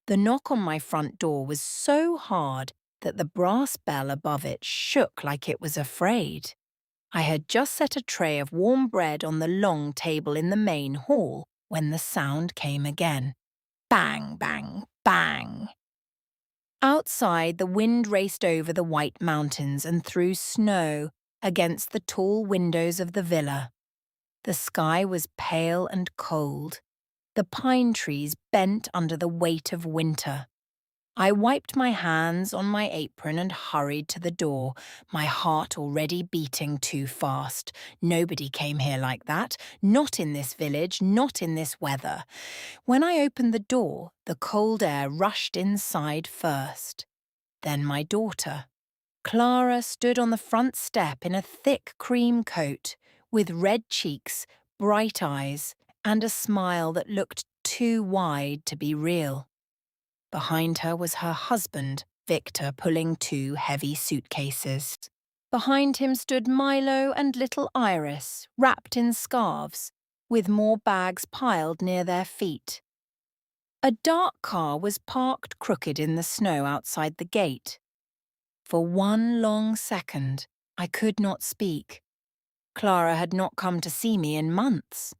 The knock on my front door was so hard that the brass bell above it shook like it was afraid. I had just set a tray of warm bread on the long table in the main hall when the sound came again. Bang, bang, bang. Outside, the wind raced over the white mountains and threw snow against the tall windows of the villa. The sky was pale and cold. The pine trees bent under the weight of winter. I wiped my hands on my apron and hurried to the door, my heart already beating too fast. Nobody came here like that. Not in this village, not in this weather. When I opened the door, the cold air rushed inside first. Then my daughter. Clara stood on the front step in a thick cream coat, with red cheeks, bright eyes, and a smile that looked too wide to be real. Behind her was her husband, Victor, pulling two heavy suitcases. Behind him stood Milo and little Iris, wrapped in scarves, with more bags piled near their feet. A dark car was parked crooked in the snow outside the gate. For one long second, I could not speak. Clara had not come to see me in months.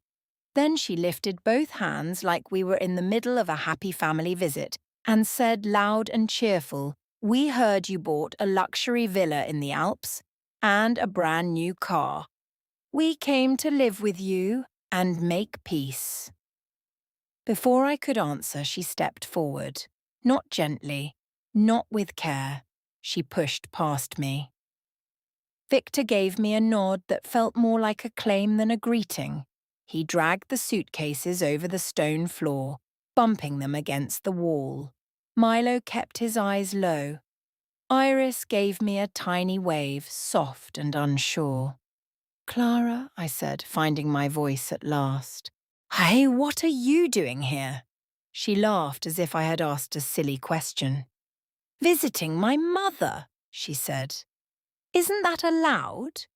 Then she lifted both hands like we were in the middle of a happy family visit and said loud and cheerful, "We heard you bought a luxury villa in the Alps and a brand new car. We came to live with you and make peace." Before I could answer, she stepped forward. Not gently, not with care. She pushed past me. Victor gave me a nod that felt more like a claim than a greeting. He dragged the suitcases over the stone floor, bumping them against the wall. Milo kept his eyes low. Iris gave me a tiny wave, soft and unsure. "Clara," I said, finding my voice at last. "Hey, what are you doing here?" She laughed as if I had asked a silly question. "Visiting my mother," she said. "Isn't that allowed?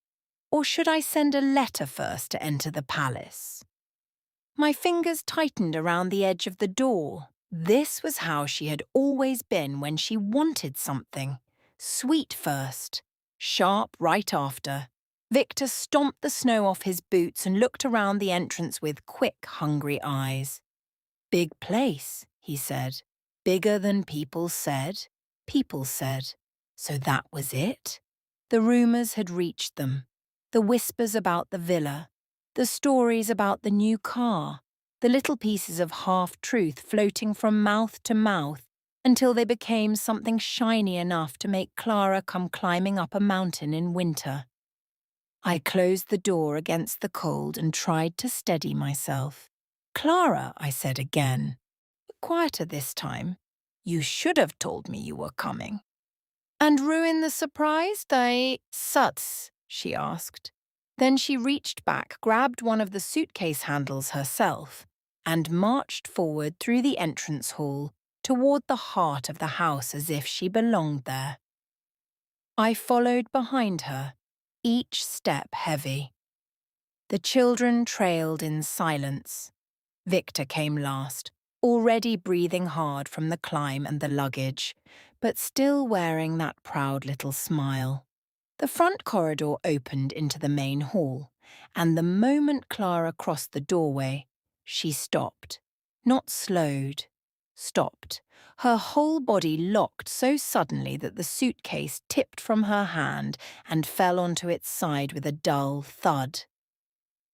Or should I send a letter first to enter the palace?" My fingers tightened around the edge of the door. This was how she had always been when she wanted something. Sweet first, sharp right after. Victor stomped the snow off his boots and looked around the entrance with quick, hungry eyes. "Big place," he said. "Bigger than people said." People said. So that was it? The rumours had reached them. The whispers about the villa. The stories about the new car. The little pieces of half-truth floating from mouth to mouth until they became something shiny enough to make Clara come climbing up a mountain in winter. I closed the door against the cold and tried to steady myself. "Clara," I said again, but quieter this time. "You should have told me you were coming." "And ruin the surprise, Suts?" she asked. Then she reached back, grabbed one of the suitcase handles herself, and marched forward through the entrance hall toward the heart of the house as if she belonged there. I followed behind her, each step heavy. The children trailed in silence. Victor came last, already breathing hard from the climb and the luggage, but still wearing that proud little smile. The front corridor opened into the main hall, and the moment Clara crossed the doorway, she stopped. Not slowed. Stopped. Her whole body locked so suddenly that the suitcase tipped from her hand and fell onto its side with a dull thud.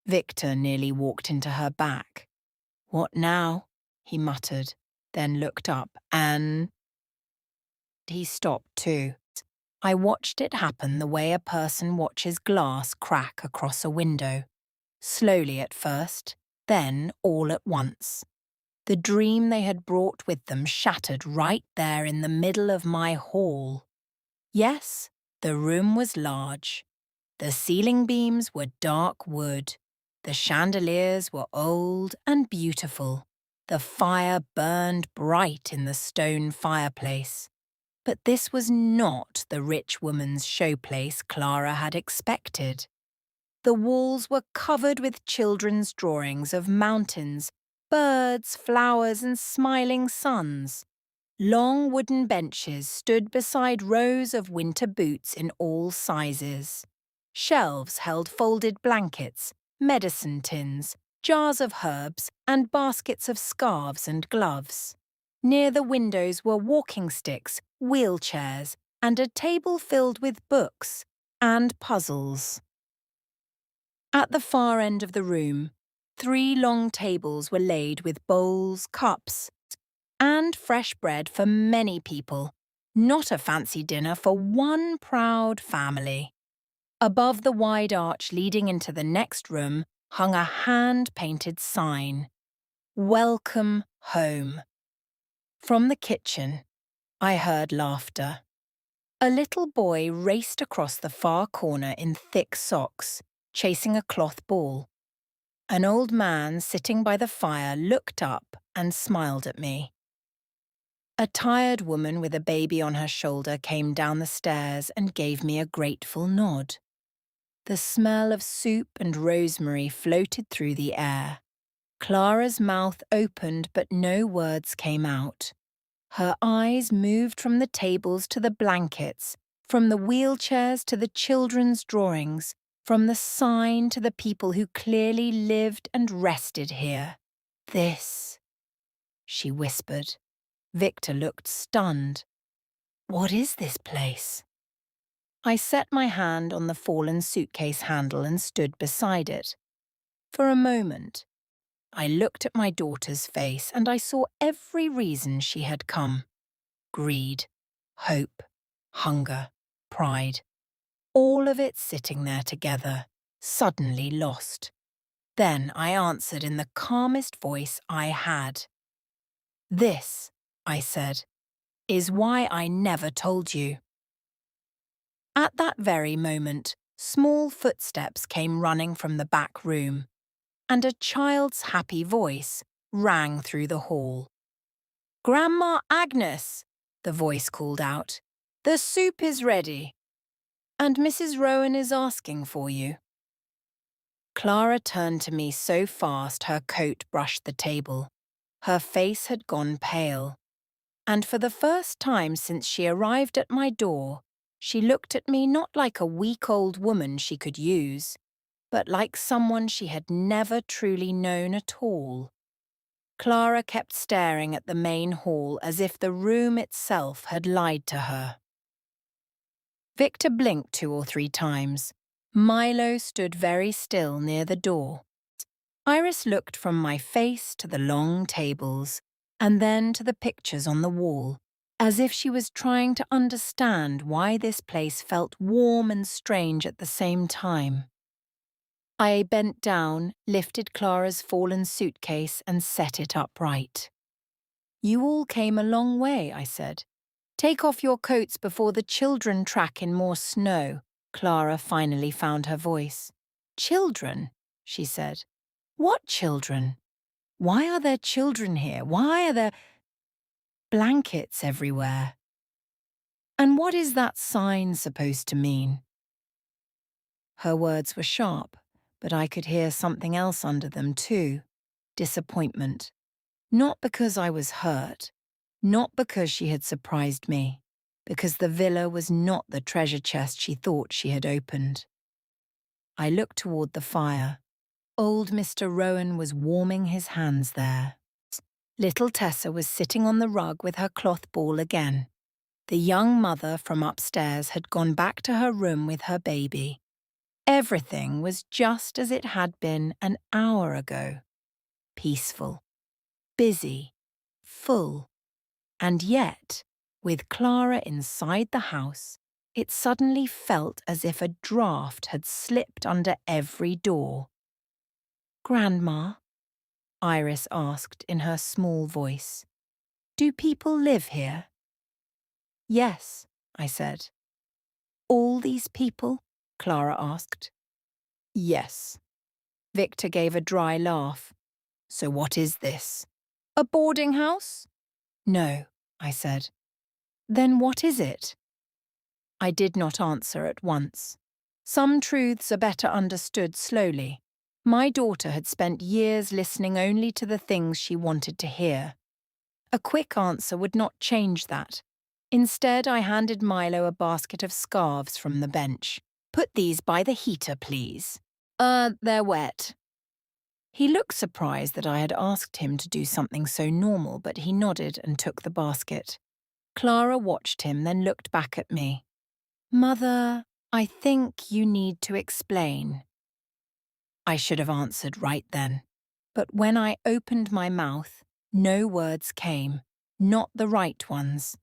Victor nearly walked into her back. "What now?" he muttered, then looked up, and he stopped too. I watched it happen the way a person watches glass crack across a window. Slowly at first, then all at once. The dream they had brought with them shattered right there in the middle of my hall. Yes, the room was large. The ceiling beams were dark wood. The chandeliers were old and beautiful. The fire burned bright in the stone fireplace. But this was not the rich woman's showplace Clara had expected. The walls were covered with children's drawings of mountains, birds, flowers, and smiling suns. Long wooden benches stood beside rows of winter boots in all sizes. Shelves held folded blankets, medicine tins, jars of herbs, and baskets of scarves and gloves. Near the windows were walking sticks, wheelchairs, and a table filled with books and puzzles. At the far end of the room, 3 long tables were laid with bowls, cups, and fresh bread for many people, not a fancy dinner for one proud family. Above the wide arch leading into the next room hung a hand-painted sign, "Welcome Home." From the kitchen, I heard laughter. A little boy raced across the far corner in thick socks, chasing a cloth ball. An old man sitting by the fire looked up and smiled at me. A tired woman with a baby on her shoulder came down the stairs and gave me a grateful nod. The smell of soup and rosemary floated through the air. Clara's mouth opened but no words came out. Her eyes moved from the tables to the blankets, from the wheelchairs to the children's drawings, from the sign to the people who clearly lived and rested here. "This," she whispered. Victor looked stunned. "What is this place?" I set my hand on the fallen suitcase handle and stood beside it. For a moment, I looked at my daughter's face and I saw every reason she had come. Greed, hope, hunger, pride. All of it sitting there together, suddenly lost. Then I answered in the calmest voice I had. "This," I said, "is why I never told you." At that very moment, small footsteps came running from the back room, and a child's happy voice rang through the hall. "Grandma Agnes," the voice called out, "the soup is ready, and Mrs. Rowan is asking for you." Clara turned to me so fast her coat brushed the table. Her face had gone pale, and for the first time since she arrived at my door, she looked at me not like a weak old woman she could use, but like someone she had never truly known at all. Clara kept staring at the main hall as if the room itself had lied to her. Victor blinked 2 or 3 times. Milo stood very still near the door. Iris looked from my face to the long tables, and then to the pictures on the wall, as if she was trying to understand why this place felt warm and strange at the same time. I bent down, lifted Clara's fallen suitcase and set it upright. "You all came a long way," I said. "Take off your coats before the children track in more snow." Clara finally found her voice. "Children?" she said. "What children? Why are there children here? Why are there blankets everywhere? And what is that sign supposed to mean?" Her words were sharp, but I could hear something else under them too. Disappointment. Not because I was hurt, not because she had surprised me, because the villa was not the treasure chest she thought she had opened. I looked toward the fire. Old Mr. Rowan was warming his hands there. Little Tessa was sitting on the rug with her cloth ball again. The young mother from upstairs had gone back to her room with her baby. Everything was just as it had been an hour ago. Peaceful, busy, full. And yet, with Clara inside the house, it suddenly felt as if a draft had slipped under every door. "Grandma?" Iris asked in her small voice. "Do people live here?" "Yes," I said. "All these people?" Clara asked. "Yes." Victor gave a dry laugh. "So what is this? A boarding house?" "No," I said. "Then what is it?" I did not answer at once. Some truths are better understood slowly. My daughter had spent years listening only to the things she wanted to hear. A quick answer would not change that. Instead, I handed Milo a basket of scarves from the bench. Put these by the heater, please. They're wet. He looked surprised that I had asked him to do something so normal, but he nodded and took the basket. Clara watched him, then looked back at me. Mother, I think you need to explain. I should have answered right then. But when I opened my mouth, no words came, not the right ones,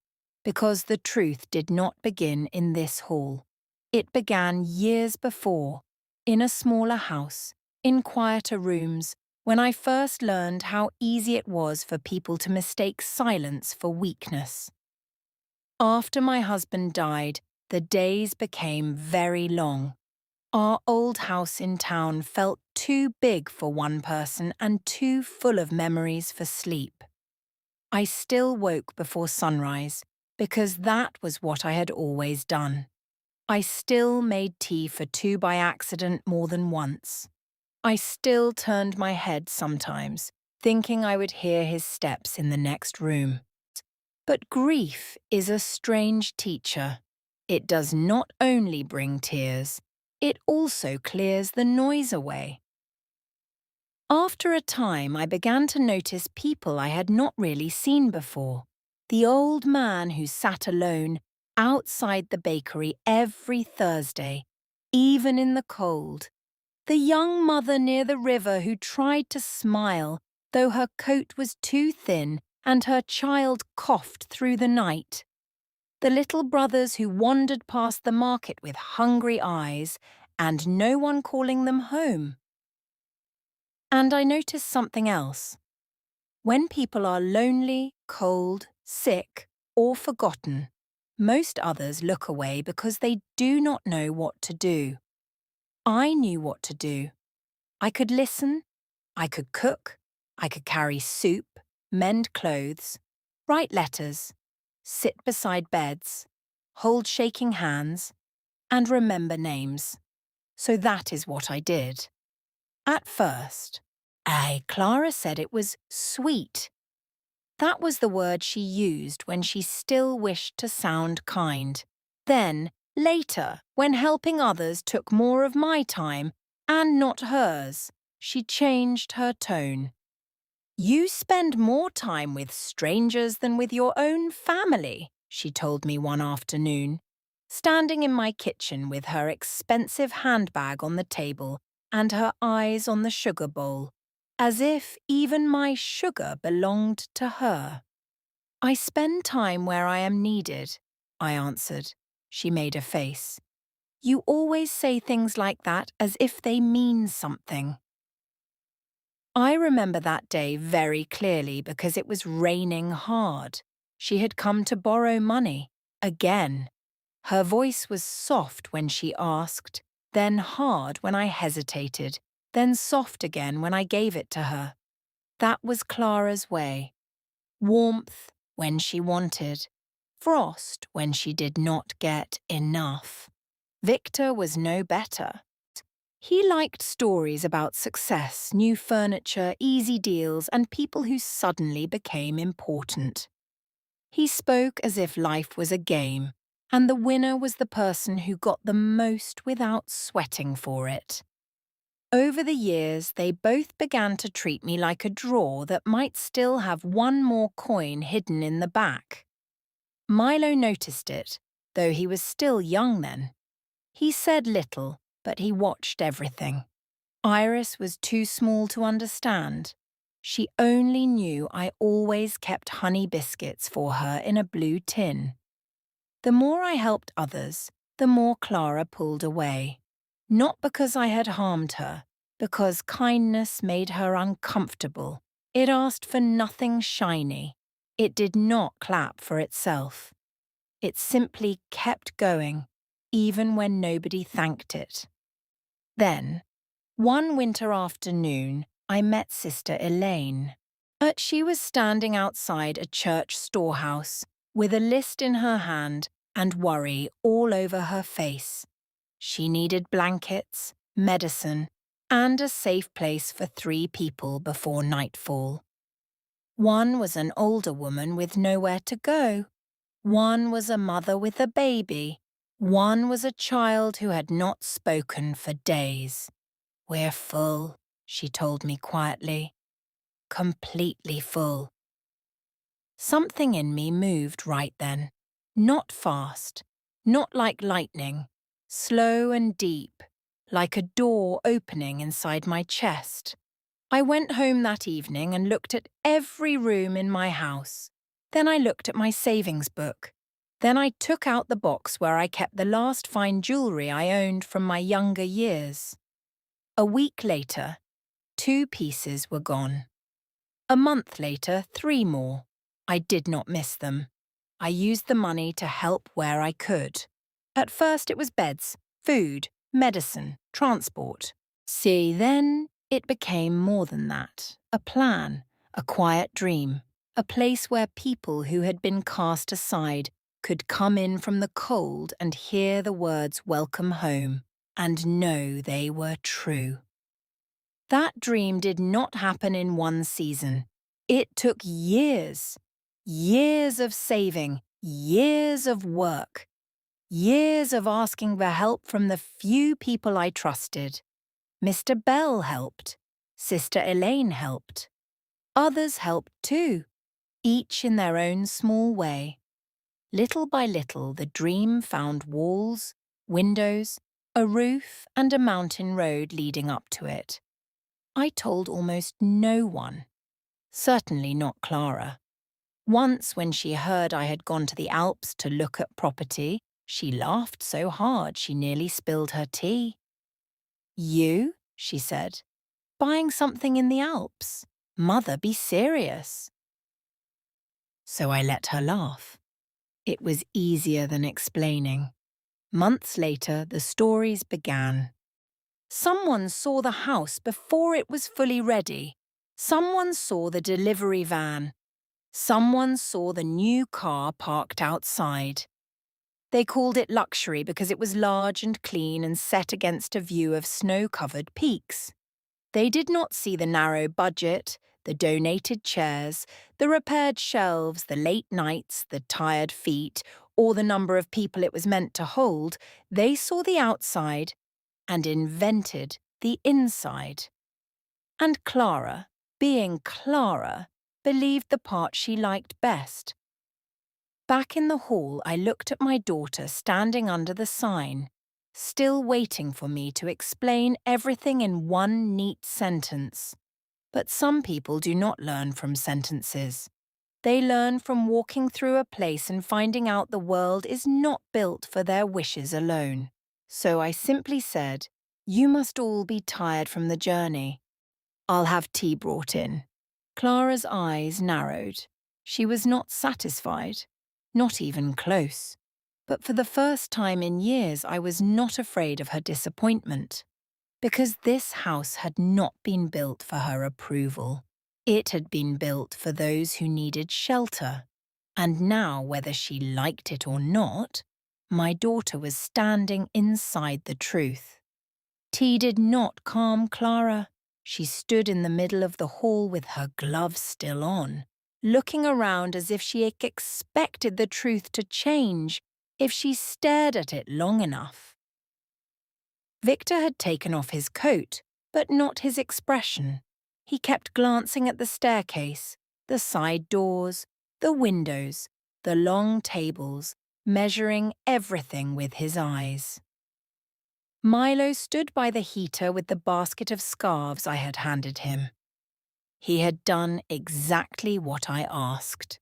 because the truth did not begin in this hall. It began years before, in a smaller house, in quieter rooms, when I first learned how easy it was for people to mistake silence for weakness. After my husband died, the days became very long. Our old house in town felt too big for one person and too full of memories for sleep. I still woke before sunrise, because that was what I had always done. I still made tea for two by accident more than once. I still turned my head sometimes, thinking I would hear his steps in the next room. But grief is a strange teacher. It does not only bring tears, it also clears the noise away. After a time, I began to notice people I had not really seen before. The old man who sat alone outside the bakery every Thursday, even in the cold. The young mother near the river who tried to smile, though her coat was too thin and her child coughed through the night. The little brothers who wandered past the market with hungry eyes and no one calling them home. And I noticed something else. When people are lonely, cold, sick, or forgotten, most others look away because they do not know what to do. I knew what to do. I could listen, I could cook, I could carry soup, mend clothes, write letters, sit beside beds, hold shaking hands, and remember names. So that is what I did. At first, Clara said it was sweet. That was the word she used when she still wished to sound kind. Then, later, when helping others took more of my time, and not hers, she changed her tone. You spend more time with strangers than with your own family, she told me one afternoon, standing in my kitchen with her expensive handbag on the table and her eyes on the sugar bowl, as if even my sugar belonged to her. I spend time where I am needed, I answered. She made a face. You always say things like that as if they mean something. I remember that day very clearly because it was raining hard. She had come to borrow money, again. Her voice was soft when she asked, then hard when I hesitated, then soft again when I gave it to her. That was Clara's way. Warmth when she wanted, frost when she did not get enough. Victor was no better. He liked stories about success, new furniture, easy deals, and people who suddenly became important. He spoke as if life was a game, and the winner was the person who got the most without sweating for it. Over the years, they both began to treat me like a drawer that might still have one more coin hidden in the back. Milo noticed it, though he was still young then. He said little, but he watched everything. Iris was too small to understand. She only knew I always kept honey biscuits for her in a blue tin. The more I helped others, the more Clara pulled away. Not because I had harmed her, because kindness made her uncomfortable. It asked for nothing shiny. It did not clap for itself. It simply kept going, even when nobody thanked it. Then, one winter afternoon, I met Sister Elaine. She was standing outside a church storehouse, with a list in her hand and worry all over her face. She needed blankets, medicine, and a safe place for 3 people before nightfall. One was an older woman with nowhere to go. One was a mother with a baby. One was a child who had not spoken for days. "We're full," she told me quietly. "Completely full." Something in me moved right then. Not fast, not like lightning, slow and deep, like a door opening inside my chest. I went home that evening and looked at every room in my house. Then I looked at my savings book. Then I took out the box where I kept the last fine jewellery I owned from my younger years. A week later, 2 pieces were gone. A month later, 3 more. I did not miss them. I used the money to help where I could. At first it was beds, food, medicine, transport. See, then it became more than that. A plan, a quiet dream, a place where people who had been cast aside could come in from the cold and hear the words "welcome home" and know they were true. That dream did not happen in one season. It took years. Years of saving, years of work, years of asking for help from the few people I trusted. Mr. Bell helped. Sister Elaine helped. Others helped too, each in their own small way. Little by little, the dream found walls, windows, a roof, and a mountain road leading up to it. I told almost no one. Certainly not Clara. Once, when she heard I had gone to the Alps to look at property, she laughed so hard she nearly spilled her tea. "You?" she said. "Buying something in the Alps? Mother, be serious." So I let her laugh. It was easier than explaining. Months later, the stories began. Someone saw the house before it was fully ready. Someone saw the delivery van. Someone saw the new car parked outside. They called it luxury because it was large and clean and set against a view of snow-covered peaks. They did not see the narrow budget, the donated chairs, the repaired shelves, the late nights, the tired feet, or the number of people it was meant to hold. They saw the outside and invented the inside. And Clara, being Clara, believed the part she liked best. Back in the hall, I looked at my daughter standing under the sign, still waiting for me to explain everything in one neat sentence. But some people do not learn from sentences. They learn from walking through a place and finding out the world is not built for their wishes alone. So I simply said, "You must all be tired from the journey. I'll have tea brought in." Clara's eyes narrowed. She was not satisfied, not even close. But for the first time in years, I was not afraid of her disappointment. Because this house had not been built for her approval. It had been built for those who needed shelter. And now, whether she liked it or not, my daughter was standing inside the truth. Tea did not calm Clara. She stood in the middle of the hall with her gloves still on, looking around as if she expected the truth to change if she stared at it long enough. Victor had taken off his coat, but not his expression. He kept glancing at the staircase, the side doors, the windows, the long tables, measuring everything with his eyes. Milo stood by the heater with the basket of scarves I had handed him. He had done exactly what I asked.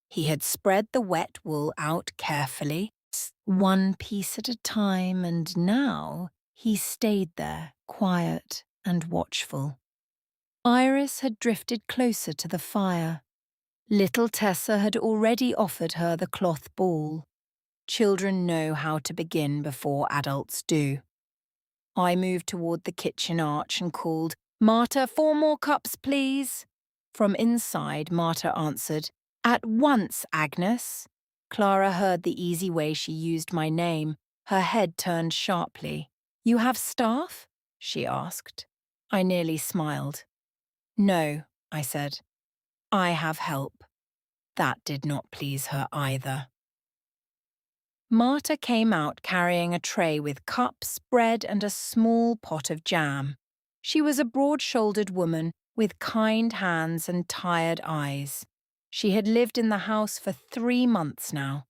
He had spread the wet wool out carefully, one piece at a time, and now he stayed there, quiet and watchful. Iris had drifted closer to the fire. Little Tessa had already offered her the cloth ball. Children know how to begin before adults do. I moved toward the kitchen arch and called, "Marta, 4 more cups, please." From inside, Marta answered, "At once, Agnes." Clara heard the easy way she used my name. Her head turned sharply. "You have staff?" she asked. I nearly smiled. "No," I said. I have help. That did not please her either. Marta came out carrying a tray with cups, bread, and a small pot of jam. She was a broad-shouldered woman with kind hands and tired eyes. She had lived in the house for 3 months now,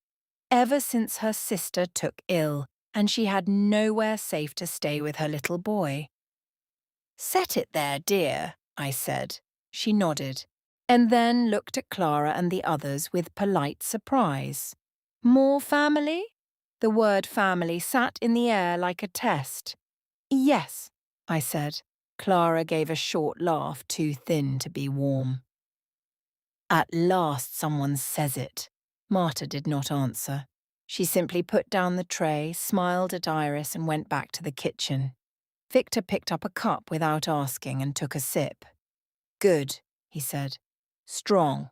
ever since her sister took ill, and she had nowhere safe to stay with her little boy. "Set it there, dear," I said. She nodded, and then looked at Clara and the others with polite surprise. "More family?" The word family sat in the air like a test. "Yes," I said. Clara gave a short laugh too thin to be warm. At last someone says it. Marta did not answer. She simply put down the tray, smiled at Iris, and went back to the kitchen. Victor picked up a cup without asking and took a sip. "Good," he said. "Strong."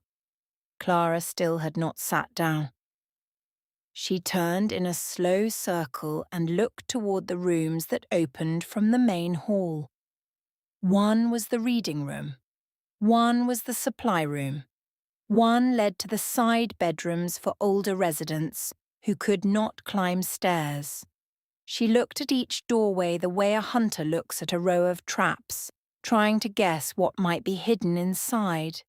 Clara still had not sat down. She turned in a slow circle and looked toward the rooms that opened from the main hall. One was the reading room. One was the supply room. One led to the side bedrooms for older residents who could not climb stairs. She looked at each doorway the way a hunter looks at a row of traps, trying to guess what might be hidden inside.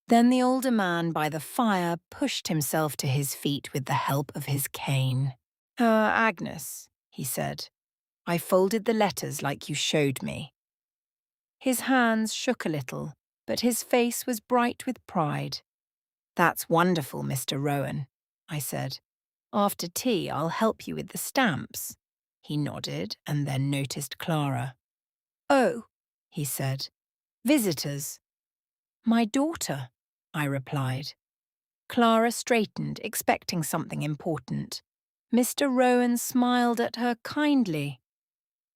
Then the older man by the fire pushed himself to his feet with the help of his cane. Agnes," he said, "I folded the letters like you showed me." His hands shook a little, but his face was bright with pride. "That's wonderful, Mr. Rowan," I said. "After tea, I'll help you with the stamps." He nodded and then noticed Clara. "Oh," he said, "visitors." "My daughter," I replied. Clara straightened, expecting something important. Mr. Rowan smiled at her kindly.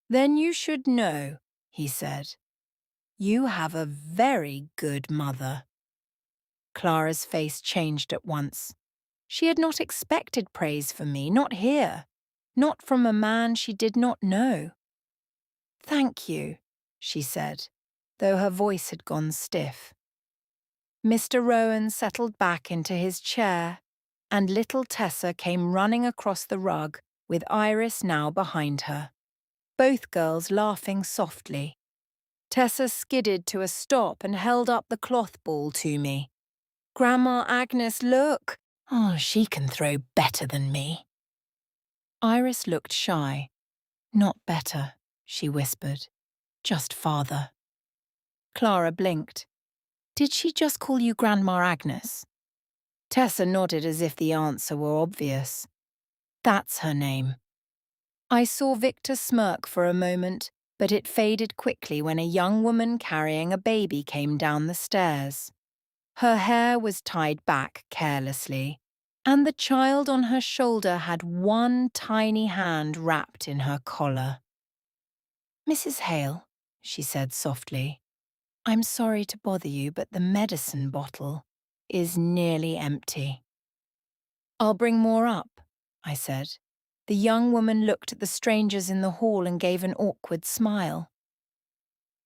"Then you should know," he said. "You have a very good mother." Clara's face changed at once. She had not expected praise from me, not here, not from a man she did not know. "Thank you," she said, though her voice had gone stiff. Mr. Rowan settled back into his chair, and little Tessa came running across the rug with Iris now behind her, both girls laughing softly. Tessa skidded to a stop and held up the cloth ball to me. "Grandma Agnes, look! Oh, she can throw better than me." Iris looked shy. "Not better," she whispered. "Just farther." Clara blinked. "Did she just call you Grandma Agnes?" Tessa nodded as if the answer were obvious. "That's her name." I saw Victor smirk for a moment, but it faded quickly when a young woman carrying a baby came down the stairs. Her hair was tied back carelessly, and the child on her shoulder had one tiny hand wrapped in her collar. "Mrs. Hale," she said softly, "I'm sorry to bother you, but the medicine bottle is nearly empty." "I'll bring more up," I said. The young woman looked at the strangers in the hall and gave an awkward smile.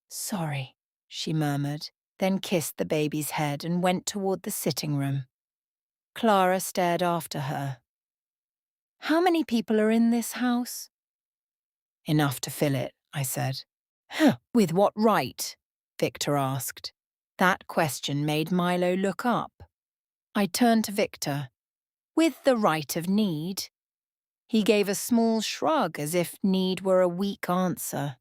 "Sorry," she murmured, then kissed the baby's head and went toward the sitting room. Clara stared after her. "How many people are in this house?" "Enough to fill it," I said. "With what right?" Victor asked. That question made Milo look up. I turned to Victor. "With the right of need." He gave a small shrug as if need were a weak answer.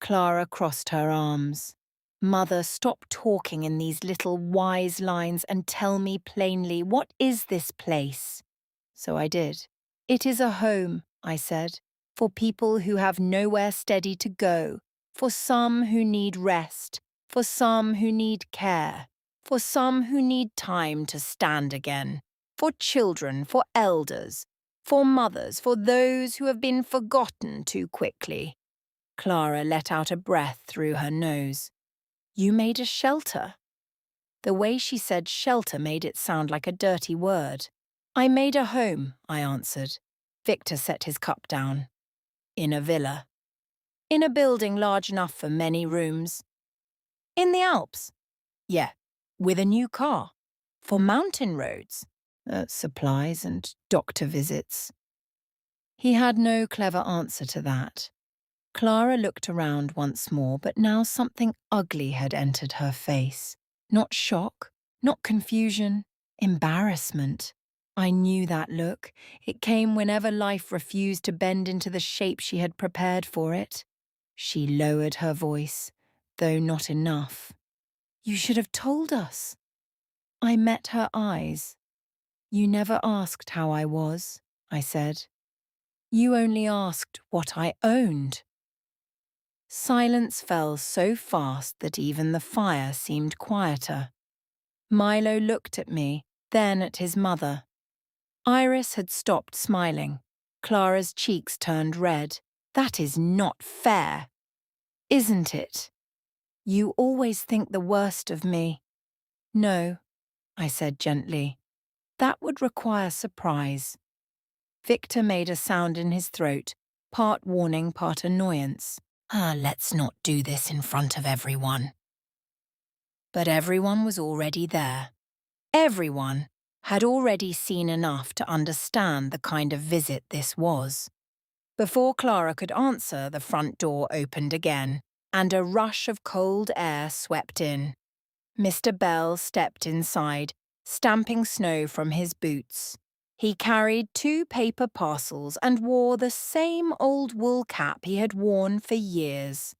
Clara crossed her arms. "Mother, stop talking in these little wise lines and tell me plainly, what is this place?" So I did. "It is a home," I said, "for people who have nowhere steady to go, for some who need rest, for some who need care, for some who need time to stand again, for children, for elders, for mothers, for those who have been forgotten too quickly." Clara let out a breath through her nose. "You made a shelter." The way she said shelter made it sound like a dirty word. "I made a home," I answered. Victor set his cup down. "In a villa." "In a building large enough for many rooms." "In the Alps?" "Yeah. with a new car, for mountain roads, supplies and doctor visits. He had no clever answer to that. Clara looked around once more, but now something ugly had entered her face. Not shock, not confusion, embarrassment. I knew that look. It came whenever life refused to bend into the shape she had prepared for it. She lowered her voice, though not enough. "You should have told us." I met her eyes. "You never asked how I was," I said. "You only asked what I owned." Silence fell so fast that even the fire seemed quieter. Milo looked at me, then at his mother. Iris had stopped smiling. Clara's cheeks turned red. "That is not fair, isn't it? You always think the worst of me." "No," I said gently. "That would require surprise." Victor made a sound in his throat, part warning, part annoyance. Let's not do this in front of everyone." But everyone was already there. Everyone had already seen enough to understand the kind of visit this was. Before Clara could answer, the front door opened again, and a rush of cold air swept in. Mr. Bell stepped inside, stamping snow from his boots. He carried 2 paper parcels and wore the same old wool cap he had worn for years.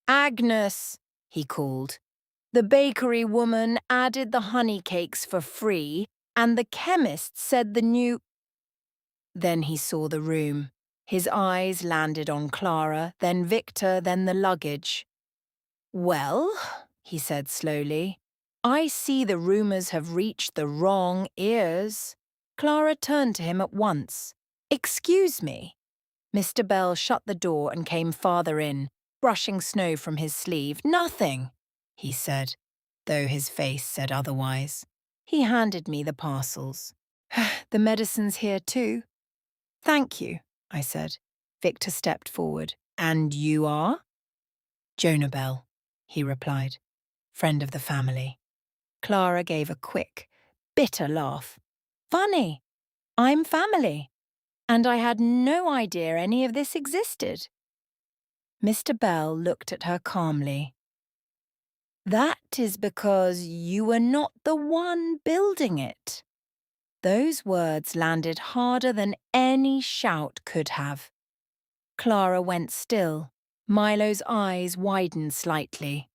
"Agnes," he called. "The bakery woman added the honey cakes for free, and the chemist said the new—" Then he saw the room. His eyes landed on Clara, then Victor, then the luggage. "Well," he said slowly, "I see the rumours have reached the wrong ears." Clara turned to him at once. "Excuse me." Mr. Bell shut the door and came farther in, brushing snow from his sleeve. "Nothing," he said, though his face said otherwise. He handed me the parcels. "The medicine's here too." "Thank you," I said. Victor stepped forward. "And you are?" "Jonah Bell," he replied. "Friend of the family." Clara gave a quick, bitter laugh. "Funny. I'm family. And I had no idea any of this existed." Mr. Bell looked at her calmly. "That is because you were not the one building it." Those words landed harder than any shout could have. Clara went still. Milo's eyes widened slightly.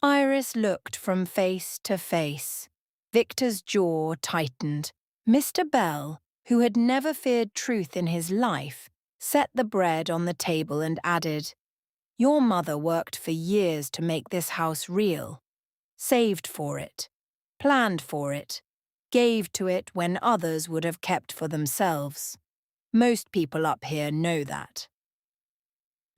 Iris looked from face to face. Victor's jaw tightened. Mr. Bell, who had never feared truth in his life, set the bread on the table and added, "Your mother worked for years to make this house real. Saved for it. Planned for it. Gave to it when others would have kept for themselves. Most people up here know that."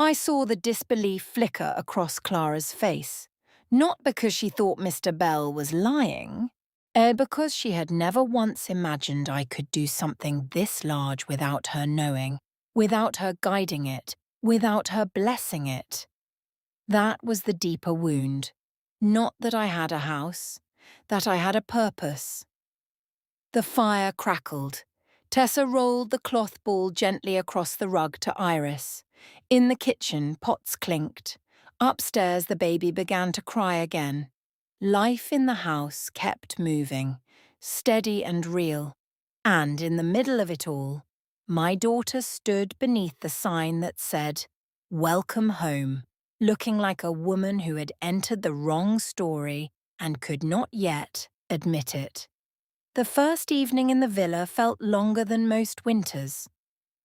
I saw the disbelief flicker across Clara's face, not because she thought Mr. Bell was lying, because she had never once imagined I could do something this large without her knowing, without her guiding it, without her blessing it. That was the deeper wound. Not that I had a house, that I had a purpose. The fire crackled. Tessa rolled the cloth ball gently across the rug to Iris. In the kitchen, pots clinked. Upstairs, the baby began to cry again. Life in the house kept moving, steady and real. And in the middle of it all, my daughter stood beneath the sign that said, "Welcome home," looking like a woman who had entered the wrong story and could not yet admit it. The first evening in the villa felt longer than most winters.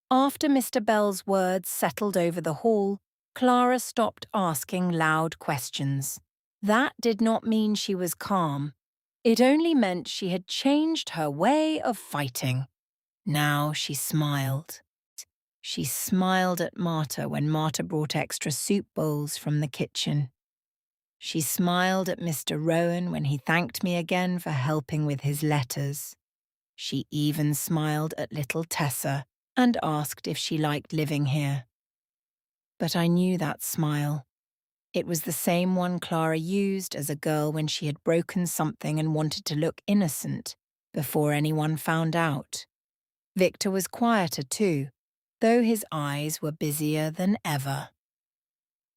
After Mr. Bell's words settled over the hall, Clara stopped asking loud questions. That did not mean she was calm. It only meant she had changed her way of fighting. Now she smiled. She smiled at Marta when Marta brought extra soup bowls from the kitchen. She smiled at Mr. Rowan when he thanked me again for helping with his letters. She even smiled at little Tessa and asked if she liked living here. But I knew that smile. It was the same one Clara used as a girl when she had broken something and wanted to look innocent before anyone found out. Victor was quieter too, though his eyes were busier than ever.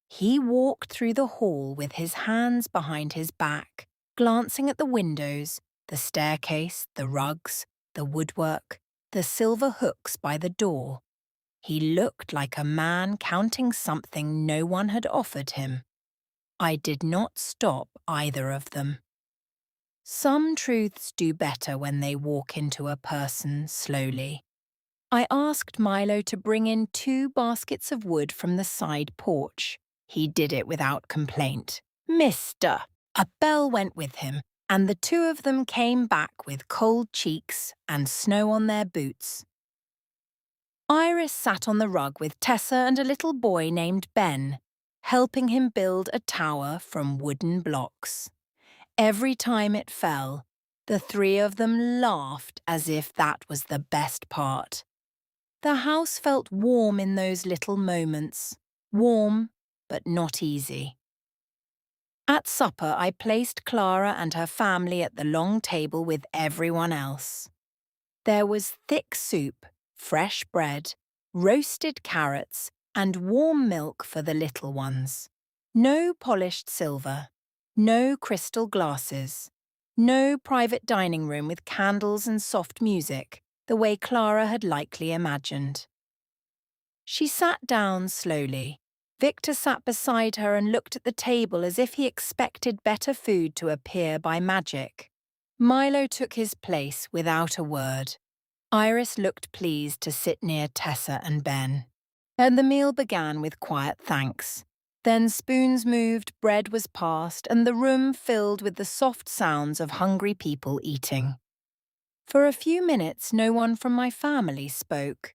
He walked through the hall with his hands behind his back, glancing at the windows, the staircase, the rugs, the woodwork, the silver hooks by the door. He looked like a man counting something no one had offered him. I did not stop either of them. Some truths do better when they walk into a person slowly. I asked Milo to bring in 2 baskets of wood from the side porch. He did it without complaint. Mister! A bell went with him, and the 2 of them came back with cold cheeks and snow on their boots. Iris sat on the rug with Tessa and a little boy named Ben, helping him build a tower from wooden blocks. Every time it fell, the 3 of them laughed as if that was the best part. The house felt warm in those little moments. Warm, but not easy. At supper, I placed Clara and her family at the long table with everyone else. There was thick soup, fresh bread, roasted carrots, and warm milk for the little ones. No polished silver, no crystal glasses, no private dining room with candles and soft music, the way Clara had likely imagined. She sat down slowly. Victor sat beside her and looked at the table as if he expected better food to appear by magic. Milo took his place without a word. Iris looked pleased to sit near Tessa and Ben. And the meal began with quiet thanks. Then spoons moved, bread was passed, and the room filled with the soft sounds of hungry people eating. For a few minutes, no one from my family spoke.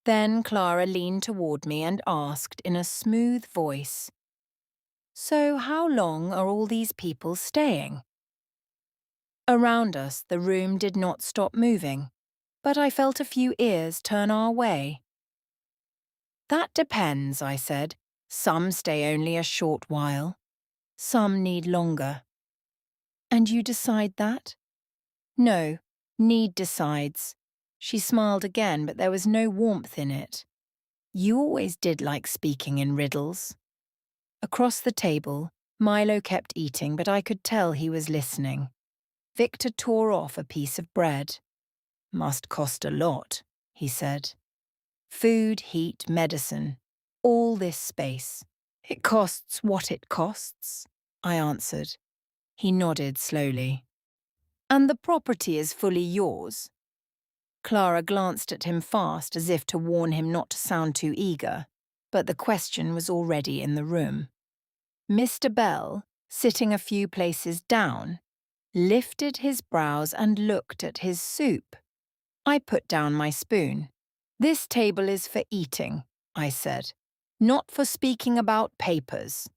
Then Clara leaned toward me and asked in a smooth voice, "So how long are all these people staying?" Around us, the room did not stop moving, but I felt a few ears turn our way. "That depends," I said. "Some stay only a short while. Some need longer." "And you decide that?" "No, need decides." She smiled again, but there was no warmth in it. "You always did like speaking in riddles." Across the table, Milo kept eating, but I could tell he was listening. Victor tore off a piece of bread. "Must cost a lot," he said. "Food, heat, medicine, all this space. It costs what it costs," I answered. He nodded slowly. "And the property is fully yours?" Clara glanced at him fast as if to warn him not to sound too eager, but the question was already in the room. Mr. Bell, sitting a few places down, lifted his brows and looked at his soup. I put down my spoon. "This table is for eating," I said, "not for speaking about papers."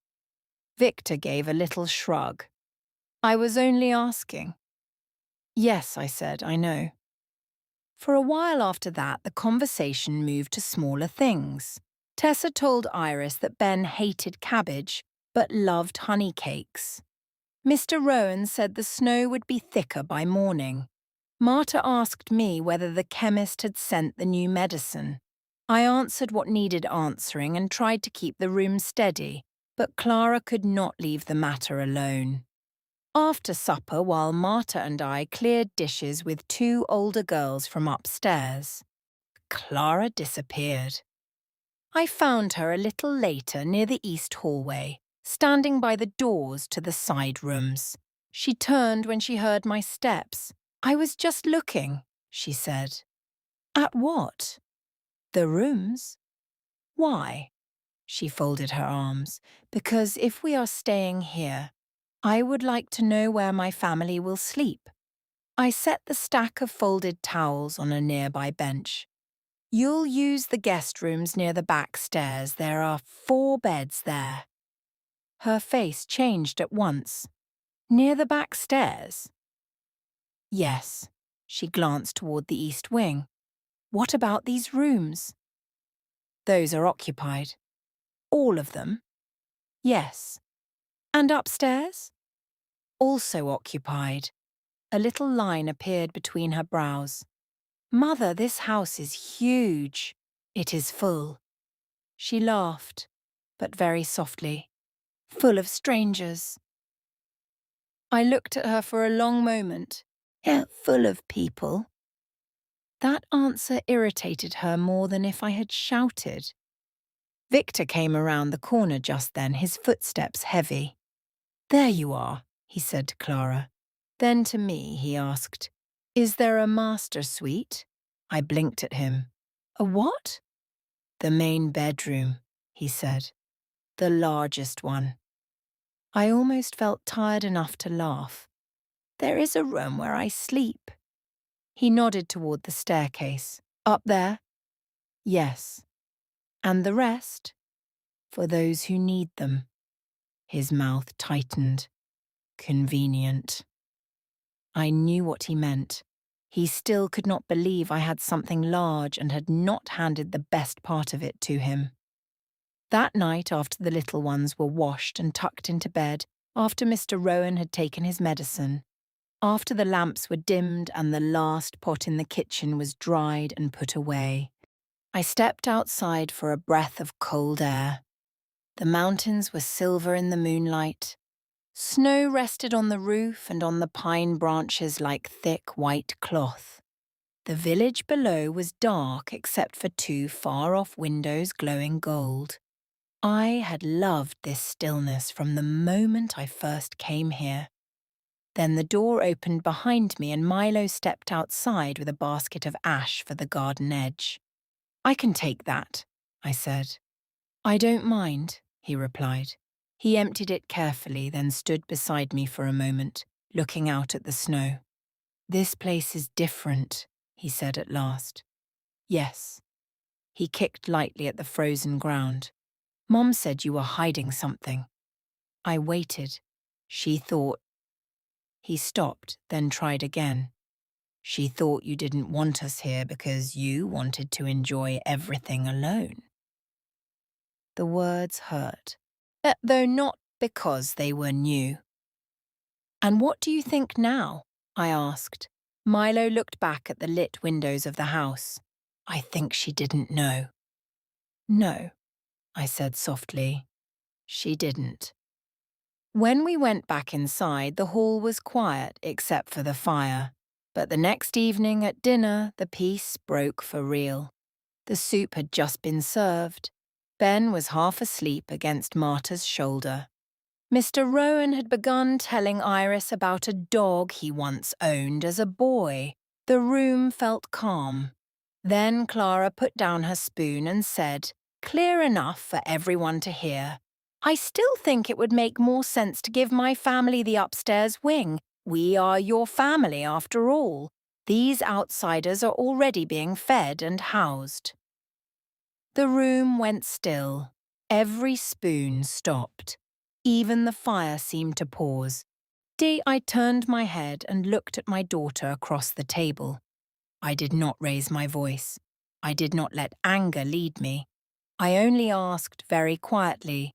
Victor gave a little shrug. "I was only asking." "Yes," I said, "I know." For a while after that, the conversation moved to smaller things. Tessa told Iris that Ben hated cabbage, but loved honey cakes. Mr. Rowan said the snow would be thicker by morning. Marta asked me whether the chemist had sent the new medicine. I answered what needed answering and tried to keep the room steady, but Clara could not leave the matter alone. After supper, while Marta and I cleared dishes with 2 older girls from upstairs, Clara disappeared. I found her a little later near the east hallway, standing by the doors to the side rooms. She turned when she heard my steps. "I was just looking," she said. "At what?" "The rooms." "Why?" She folded her arms. "Because if we are staying here, I would like to know where my family will sleep." I set the stack of folded towels on a nearby bench. "You'll use the guest rooms near the back stairs. There are 4 beds there." Her face changed at once. "Near the back stairs?" "Yes." She glanced toward the east wing. "What about these rooms?" "Those are occupied." "All of them?" Yes. And upstairs? Also occupied. A little line appeared between her brows. Mother, this house is huge. It is full. She laughed, but very softly. Full of strangers. I looked at her for a long moment. Yeah, full of people. That answer irritated her more than if I had shouted. Victor came around the corner just then, his footsteps heavy. There you are, he said to Clara. Then to me, he asked, Is there a master suite? I blinked at him. A what? The main bedroom, he said. The largest one. I almost felt tired enough to laugh. There is a room where I sleep. He nodded toward the staircase. Up there? Yes. And the rest? For those who need them. His mouth tightened. Convenient. I knew what he meant. He still could not believe I had something large and had not handed the best part of it to him. That night, after the little ones were washed and tucked into bed, after Mr. Rowan had taken his medicine, after the lamps were dimmed and the last pot in the kitchen was dried and put away, I stepped outside for a breath of cold air. The mountains were silver in the moonlight. Snow rested on the roof and on the pine branches like thick white cloth. The village below was dark except for two far-off windows glowing gold. I had loved this stillness from the moment I first came here. Then the door opened behind me and Milo stepped outside with a basket of ash for the garden edge. I can take that, I said. I don't mind, he replied. He emptied it carefully, then stood beside me for a moment, looking out at the snow. This place is different, he said at last. Yes. He kicked lightly at the frozen ground. Mom said you were hiding something. I waited. She thought. He stopped, then tried again. She thought you didn't want us here because you wanted to enjoy everything alone. The words hurt, though not because they were new. And what do you think now? I asked. Milo looked back at the lit windows of the house. I think she didn't know. No, I said softly. She didn't. When we went back inside, the hall was quiet except for the fire. But the next evening at dinner, the peace broke for real. The soup had just been served. Ben was half asleep against Marta's shoulder. Mr. Rowan had begun telling Iris about a dog he once owned as a boy. The room felt calm. Then Clara put down her spoon and said, clear enough for everyone to hear, I still think it would make more sense to give my family the upstairs wing. We are your family after all. These outsiders are already being fed and housed. The room went still. Every spoon stopped. Even the fire seemed to pause. I turned my head and looked at my daughter across the table. I did not raise my voice. I did not let anger lead me. I only asked very quietly,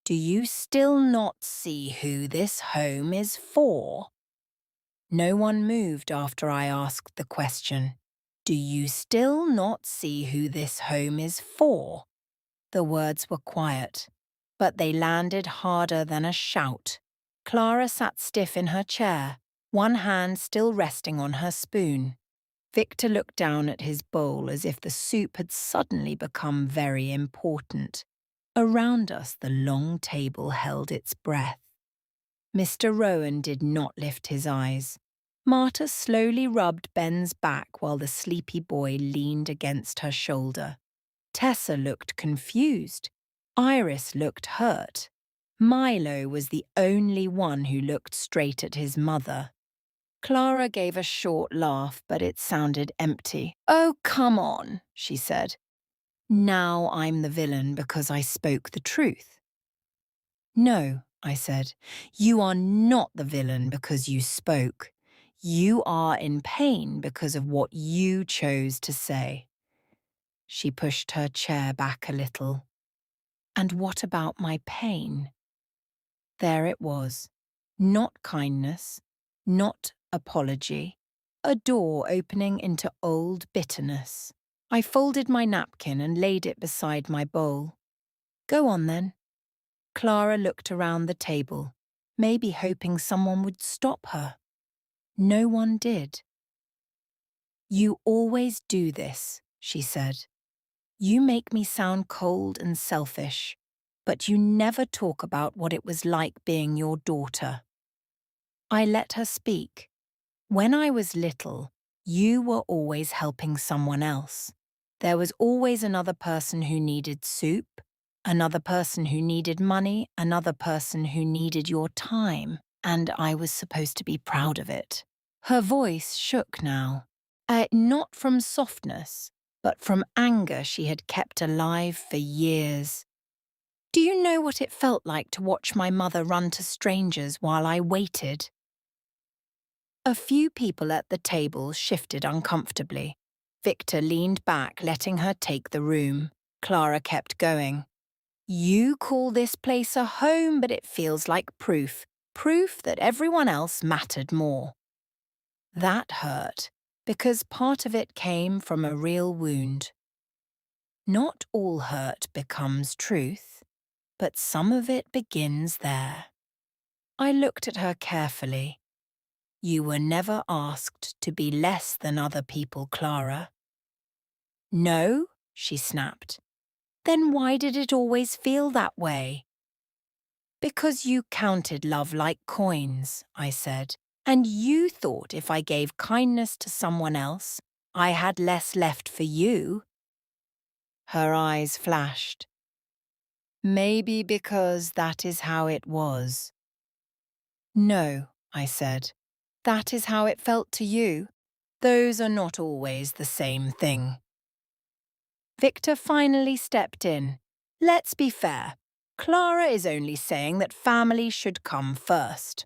do you still not see who this home is for? No one moved after I asked the question. Do you still not see who this home is for? The words were quiet, but they landed harder than a shout. Clara sat stiff in her chair, one hand still resting on her spoon. Victor looked down at his bowl as if the soup had suddenly become very important. Around us, the long table held its breath. Mr. Rowan did not lift his eyes. Marta slowly rubbed Ben's back while the sleepy boy leaned against her shoulder. Tessa looked confused. Iris looked hurt. Milo was the only one who looked straight at his mother. Clara gave a short laugh, but it sounded empty. Oh, come on, she said. Now I'm the villain because I spoke the truth. No, I said, you are not the villain because you spoke. You are in pain because of what you chose to say. She pushed her chair back a little. And what about my pain? There it was. Not kindness, not apology. A door opening into old bitterness. I folded my napkin and laid it beside my bowl. Go on then. Clara looked around the table, maybe hoping someone would stop her. No one did. You always do this, she said. You make me sound cold and selfish, but you never talk about what it was like being your daughter. I let her speak. When I was little, you were always helping someone else. There was always another person who needed soup, another person who needed money, another person who needed your time, and I was supposed to be proud of it. Her voice shook now. Not from softness, but from anger she had kept alive for years. Do you know what it felt like to watch my mother run to strangers while I waited? A few people at the table shifted uncomfortably. Victor leaned back, letting her take the room. Clara kept going. You call this place a home, but it feels like proof. Proof that everyone else mattered more. That hurt, because part of it came from a real wound. Not all hurt becomes truth, but some of it begins there. I looked at her carefully. You were never asked to be less than other people, Clara. No, she snapped. Then why did it always feel that way? Because you counted love like coins, I said, and you thought if I gave kindness to someone else, I had less left for you. Her eyes flashed. Maybe because that is how it was. No, I said. That is how it felt to you. Those are not always the same thing. Victor finally stepped in. Let's be fair. Clara is only saying that family should come first.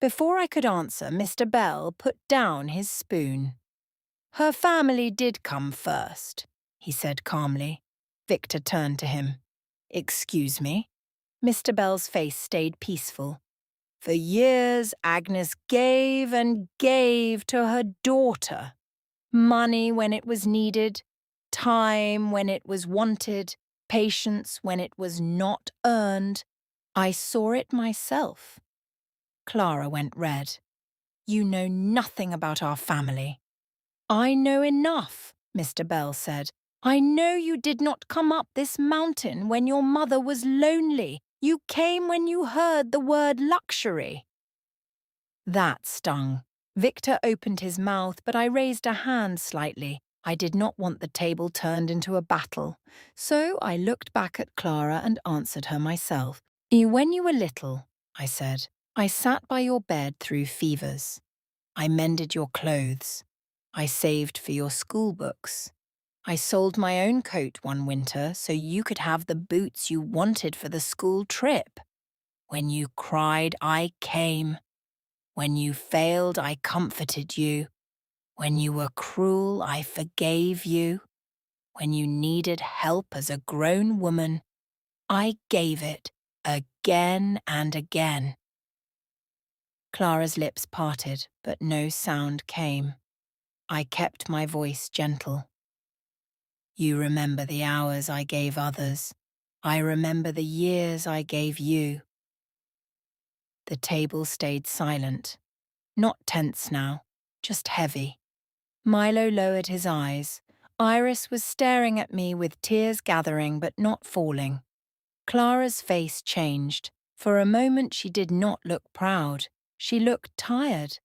Before I could answer, Mr. Bell put down his spoon. Her family did come first, he said calmly. Victor turned to him. Excuse me? Mr. Bell's face stayed peaceful. For years, Agnes gave and gave to her daughter. Money when it was needed, time when it was wanted, patience when it was not earned. I saw it myself. Clara went red. You know nothing about our family. I know enough, Mr. Bell said. I know you did not come up this mountain when your mother was lonely. You came when you heard the word luxury. That stung. Victor opened his mouth, but I raised a hand slightly. I did not want the table turned into a battle, so I looked back at Clara and answered her myself. When you were little, I said, I sat by your bed through fevers. I mended your clothes. I saved for your school books. I sold my own coat one winter so you could have the boots you wanted for the school trip. When you cried, I came. When you failed, I comforted you. When you were cruel, I forgave you. When you needed help as a grown woman, I gave it again and again. Clara's lips parted, but no sound came. I kept my voice gentle. You remember the hours I gave others. I remember the years I gave you. The table stayed silent. Not tense now, just heavy. Milo lowered his eyes. Iris was staring at me with tears gathering but not falling. Clara's face changed. For a moment she did not look proud. She looked tired.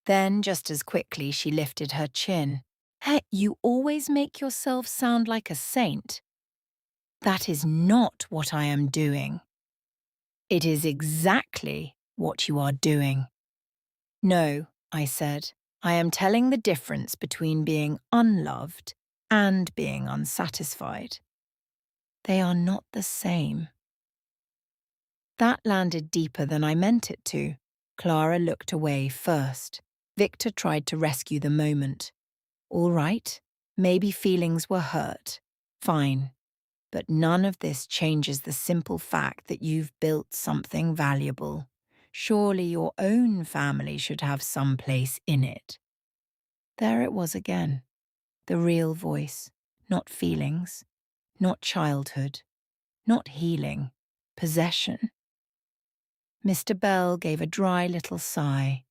Then, just as quickly, she lifted her chin. Hey, you always make yourself sound like a saint. That is not what I am doing. It is exactly what you are doing. No, I said, I am telling the difference between being unloved and being unsatisfied. They are not the same. That landed deeper than I meant it to. Clara looked away first. Victor tried to rescue the moment. All right, maybe feelings were hurt. Fine. But none of this changes the simple fact that you've built something valuable. Surely your own family should have some place in it. There it was again, the real voice, not feelings, not childhood, not healing, possession. Mr. Bell gave a dry little sigh.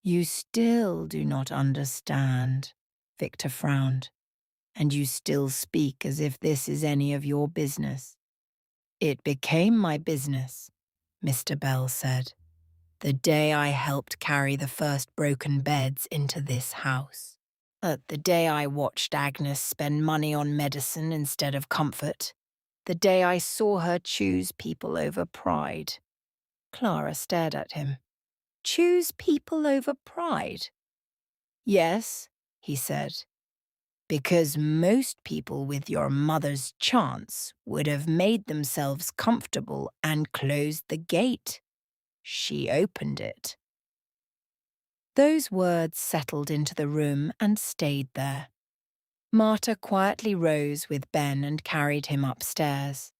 You still do not understand, Victor frowned, and you still speak as if this is any of your business. It became my business, Mr. Bell said, the day I helped carry the first broken beds into this house. The day I watched Agnes spend money on medicine instead of comfort. The day I saw her choose people over pride. Clara stared at him. Choose people over pride? Yes, he said, because most people with your mother's chance would have made themselves comfortable and closed the gate. She opened it. Those words settled into the room and stayed there. Marta quietly rose with Ben and carried him upstairs.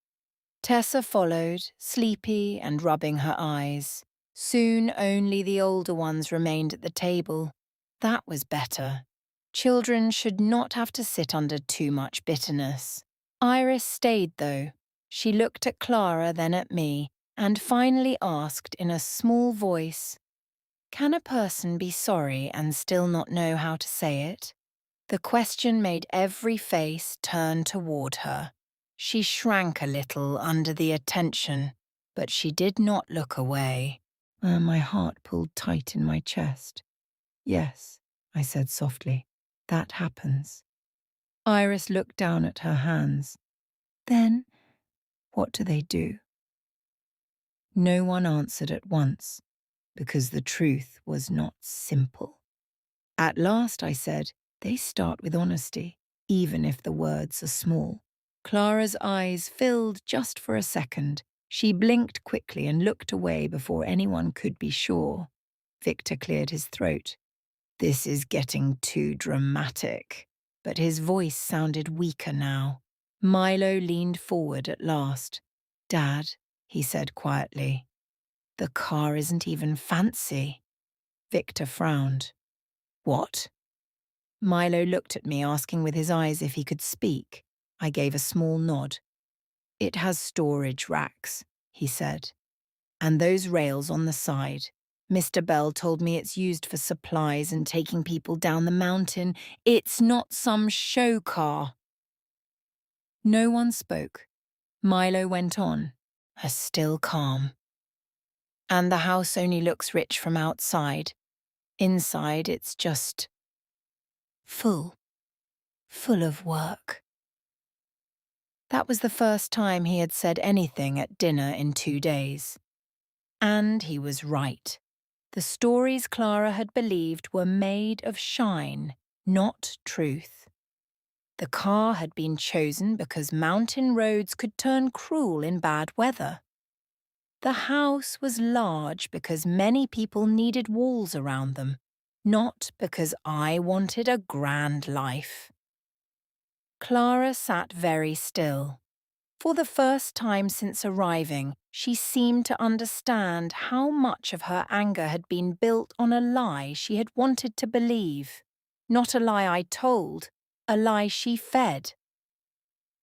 Tessa followed, sleepy and rubbing her eyes. Soon only the older ones remained at the table. That was better. Children should not have to sit under too much bitterness. Iris stayed, though. She looked at Clara, then at me, and finally asked in a small voice, "Can a person be sorry and still not know how to say it?" The question made every face turn toward her. She shrank a little under the attention, but she did not look away. My heart pulled tight in my chest. Yes, I said softly, that happens. Iris looked down at her hands. Then, what do they do? No one answered at once, because the truth was not simple. At last I said, they start with honesty, even if the words are small. Clara's eyes filled just for a second. She blinked quickly and looked away before anyone could be sure. Victor cleared his throat. This is getting too dramatic. But his voice sounded weaker now. Milo leaned forward at last. Dad, he said quietly, the car isn't even fancy. Victor frowned. What? Milo looked at me, asking with his eyes if he could speak. I gave a small nod. It has storage racks, he said. And those rails on the side. Mr. Bell told me it's used for supplies and taking people down the mountain. It's not some show car. No one spoke. Milo went on, a still calm. And the house only looks rich from outside. Inside, it's just full of work. That was the first time he had said anything at dinner in 2 days. And he was right. The stories Clara had believed were made of shine, not truth. The car had been chosen because mountain roads could turn cruel in bad weather. The house was large because many people needed walls around them, not because I wanted a grand life. Clara sat very still. For the first time since arriving, she seemed to understand how much of her anger had been built on a lie she had wanted to believe. Not a lie I told, a lie she fed.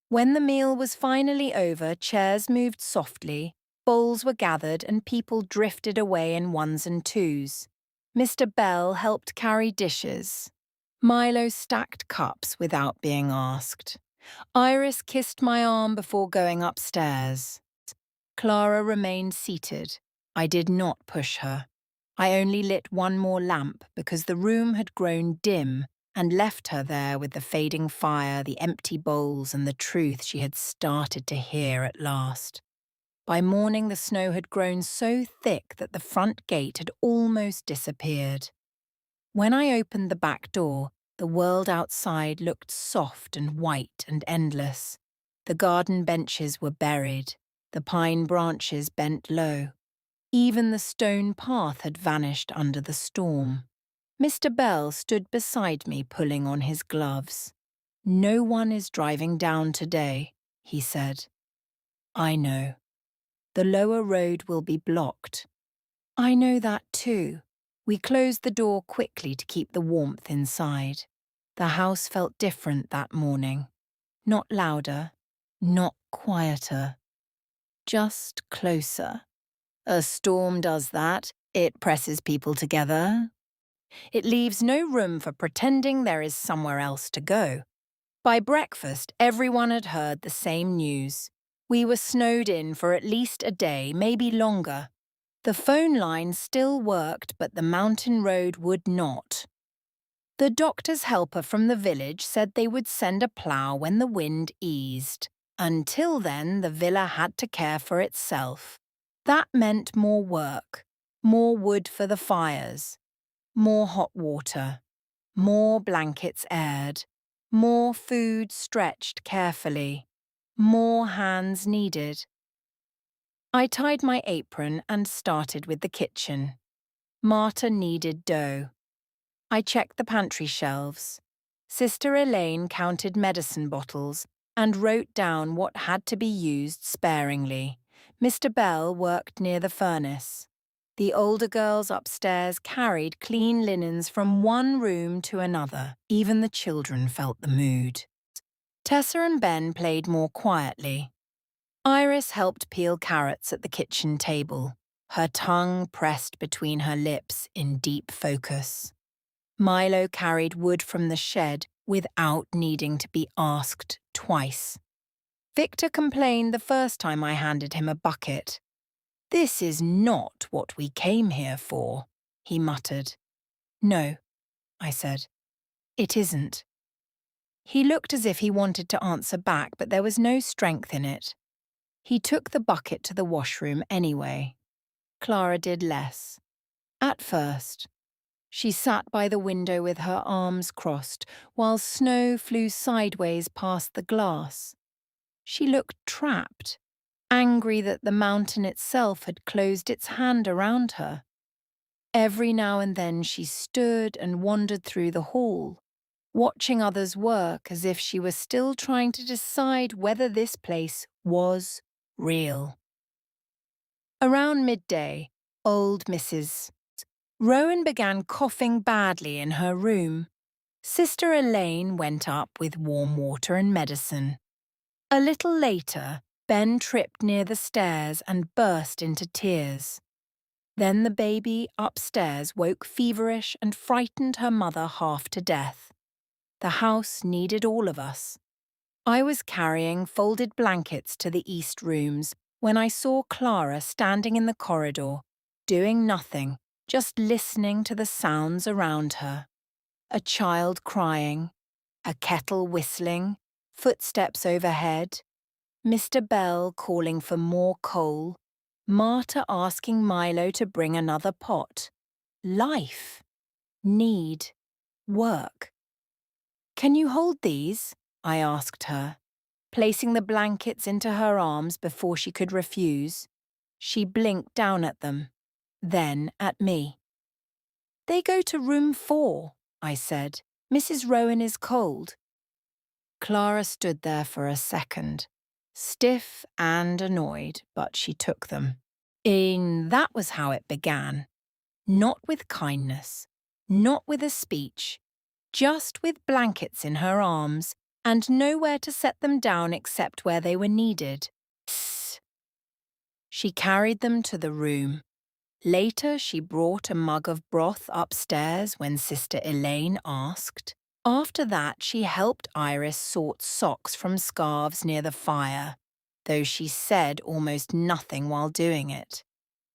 When the meal was finally over, chairs moved softly, bowls were gathered and people drifted away in ones and twos. Mr. Bell helped carry dishes. Milo stacked cups without being asked. Iris kissed my arm before going upstairs. Clara remained seated. I did not push her. I only lit one more lamp because the room had grown dim and left her there with the fading fire, the empty bowls, and the truth she had started to hear at last. By morning, the snow had grown so thick that the front gate had almost disappeared. When I opened the back door, the world outside looked soft and white and endless. The garden benches were buried, the pine branches bent low. Even the stone path had vanished under the storm. Mr. Bell stood beside me pulling on his gloves. No one is driving down today. he said. I know. The lower road will be blocked. I know that too. We closed the door quickly to keep the warmth inside. The house felt different that morning. Not louder, not quieter, just closer. A storm does that. It presses people together. It leaves no room for pretending there is somewhere else to go. By breakfast, everyone had heard the same news. We were snowed in for at least a day, maybe longer. The phone line still worked, but the mountain road would not. The doctor's helper from the village said they would send a plough when the wind eased. Until then, the villa had to care for itself. That meant more work, more wood for the fires, more hot water, more blankets aired, more food stretched carefully, more hands needed. I tied my apron and started with the kitchen. Marta kneaded dough. I checked the pantry shelves. Sister Elaine counted medicine bottles and wrote down what had to be used sparingly. Mr. Bell worked near the furnace. The older girls upstairs carried clean linens from one room to another. Even the children felt the mood. Tessa and Ben played more quietly. Iris helped peel carrots at the kitchen table, her tongue pressed between her lips in deep focus. Milo carried wood from the shed without needing to be asked twice. Victor complained the first time I handed him a bucket. "This is not what we came here for," he muttered. "No," I said. "It isn't." He looked as if he wanted to answer back, but there was no strength in it. He took the bucket to the washroom anyway. Clara did less. At first. She sat by the window with her arms crossed while snow flew sideways past the glass. She looked trapped, angry that the mountain itself had closed its hand around her. Every now and then she stood and wandered through the hall, watching others work as if she was still trying to decide whether this place was real. Around midday, old Mrs. Rowan began coughing badly in her room. Sister Elaine went up with warm water and medicine. A little later, Ben tripped near the stairs and burst into tears. Then the baby upstairs woke feverish and frightened her mother half to death. The house needed all of us. I was carrying folded blankets to the east rooms when I saw Clara standing in the corridor, doing nothing, just listening to the sounds around her. A child crying, a kettle whistling, footsteps overhead, Mr. Bell calling for more coal, Marta asking Milo to bring another pot. Life. Need. Work. "Can you hold these?" I asked her, placing the blankets into her arms before she could refuse. She blinked down at them, then at me. "They go to room 4, I said. "Mrs. Rowan is cold." Clara stood there for a second, stiff and annoyed, but she took them. That was how it began. Not with kindness, not with a speech, just with blankets in her arms and nowhere to set them down except where they were needed. Psst. She carried them to the room. Later, she brought a mug of broth upstairs when Sister Elaine asked. After that, she helped Iris sort socks from scarves near the fire, though she said almost nothing while doing it.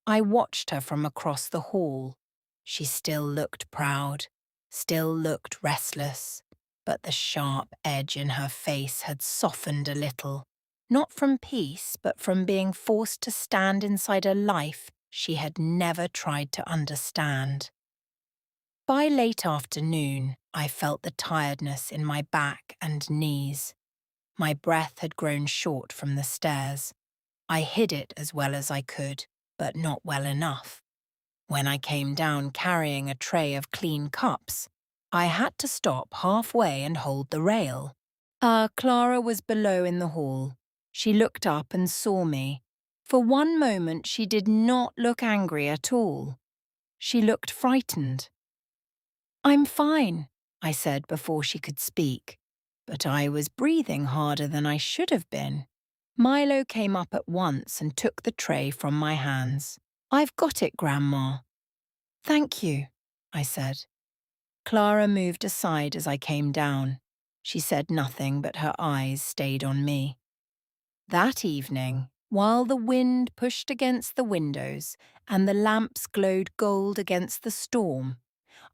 I watched her from across the hall. She still looked proud, still looked restless, but the sharp edge in her face had softened a little, not from peace, but from being forced to stand inside a life she had never tried to understand. By late afternoon, I felt the tiredness in my back and knees. My breath had grown short from the stairs. I hid it as well as I could, but not well enough. When I came down carrying a tray of clean cups, I had to stop halfway and hold the rail. Clara was below in the hall. She looked up and saw me. For one moment, she did not look angry at all. She looked frightened. "I'm fine," I said before she could speak, but I was breathing harder than I should have been. Milo came up at once and took the tray from my hands. "I've got it, Grandma." "Thank you," I said. Clara moved aside as I came down. She said nothing, but her eyes stayed on me. That evening, while the wind pushed against the windows and the lamps glowed gold against the storm,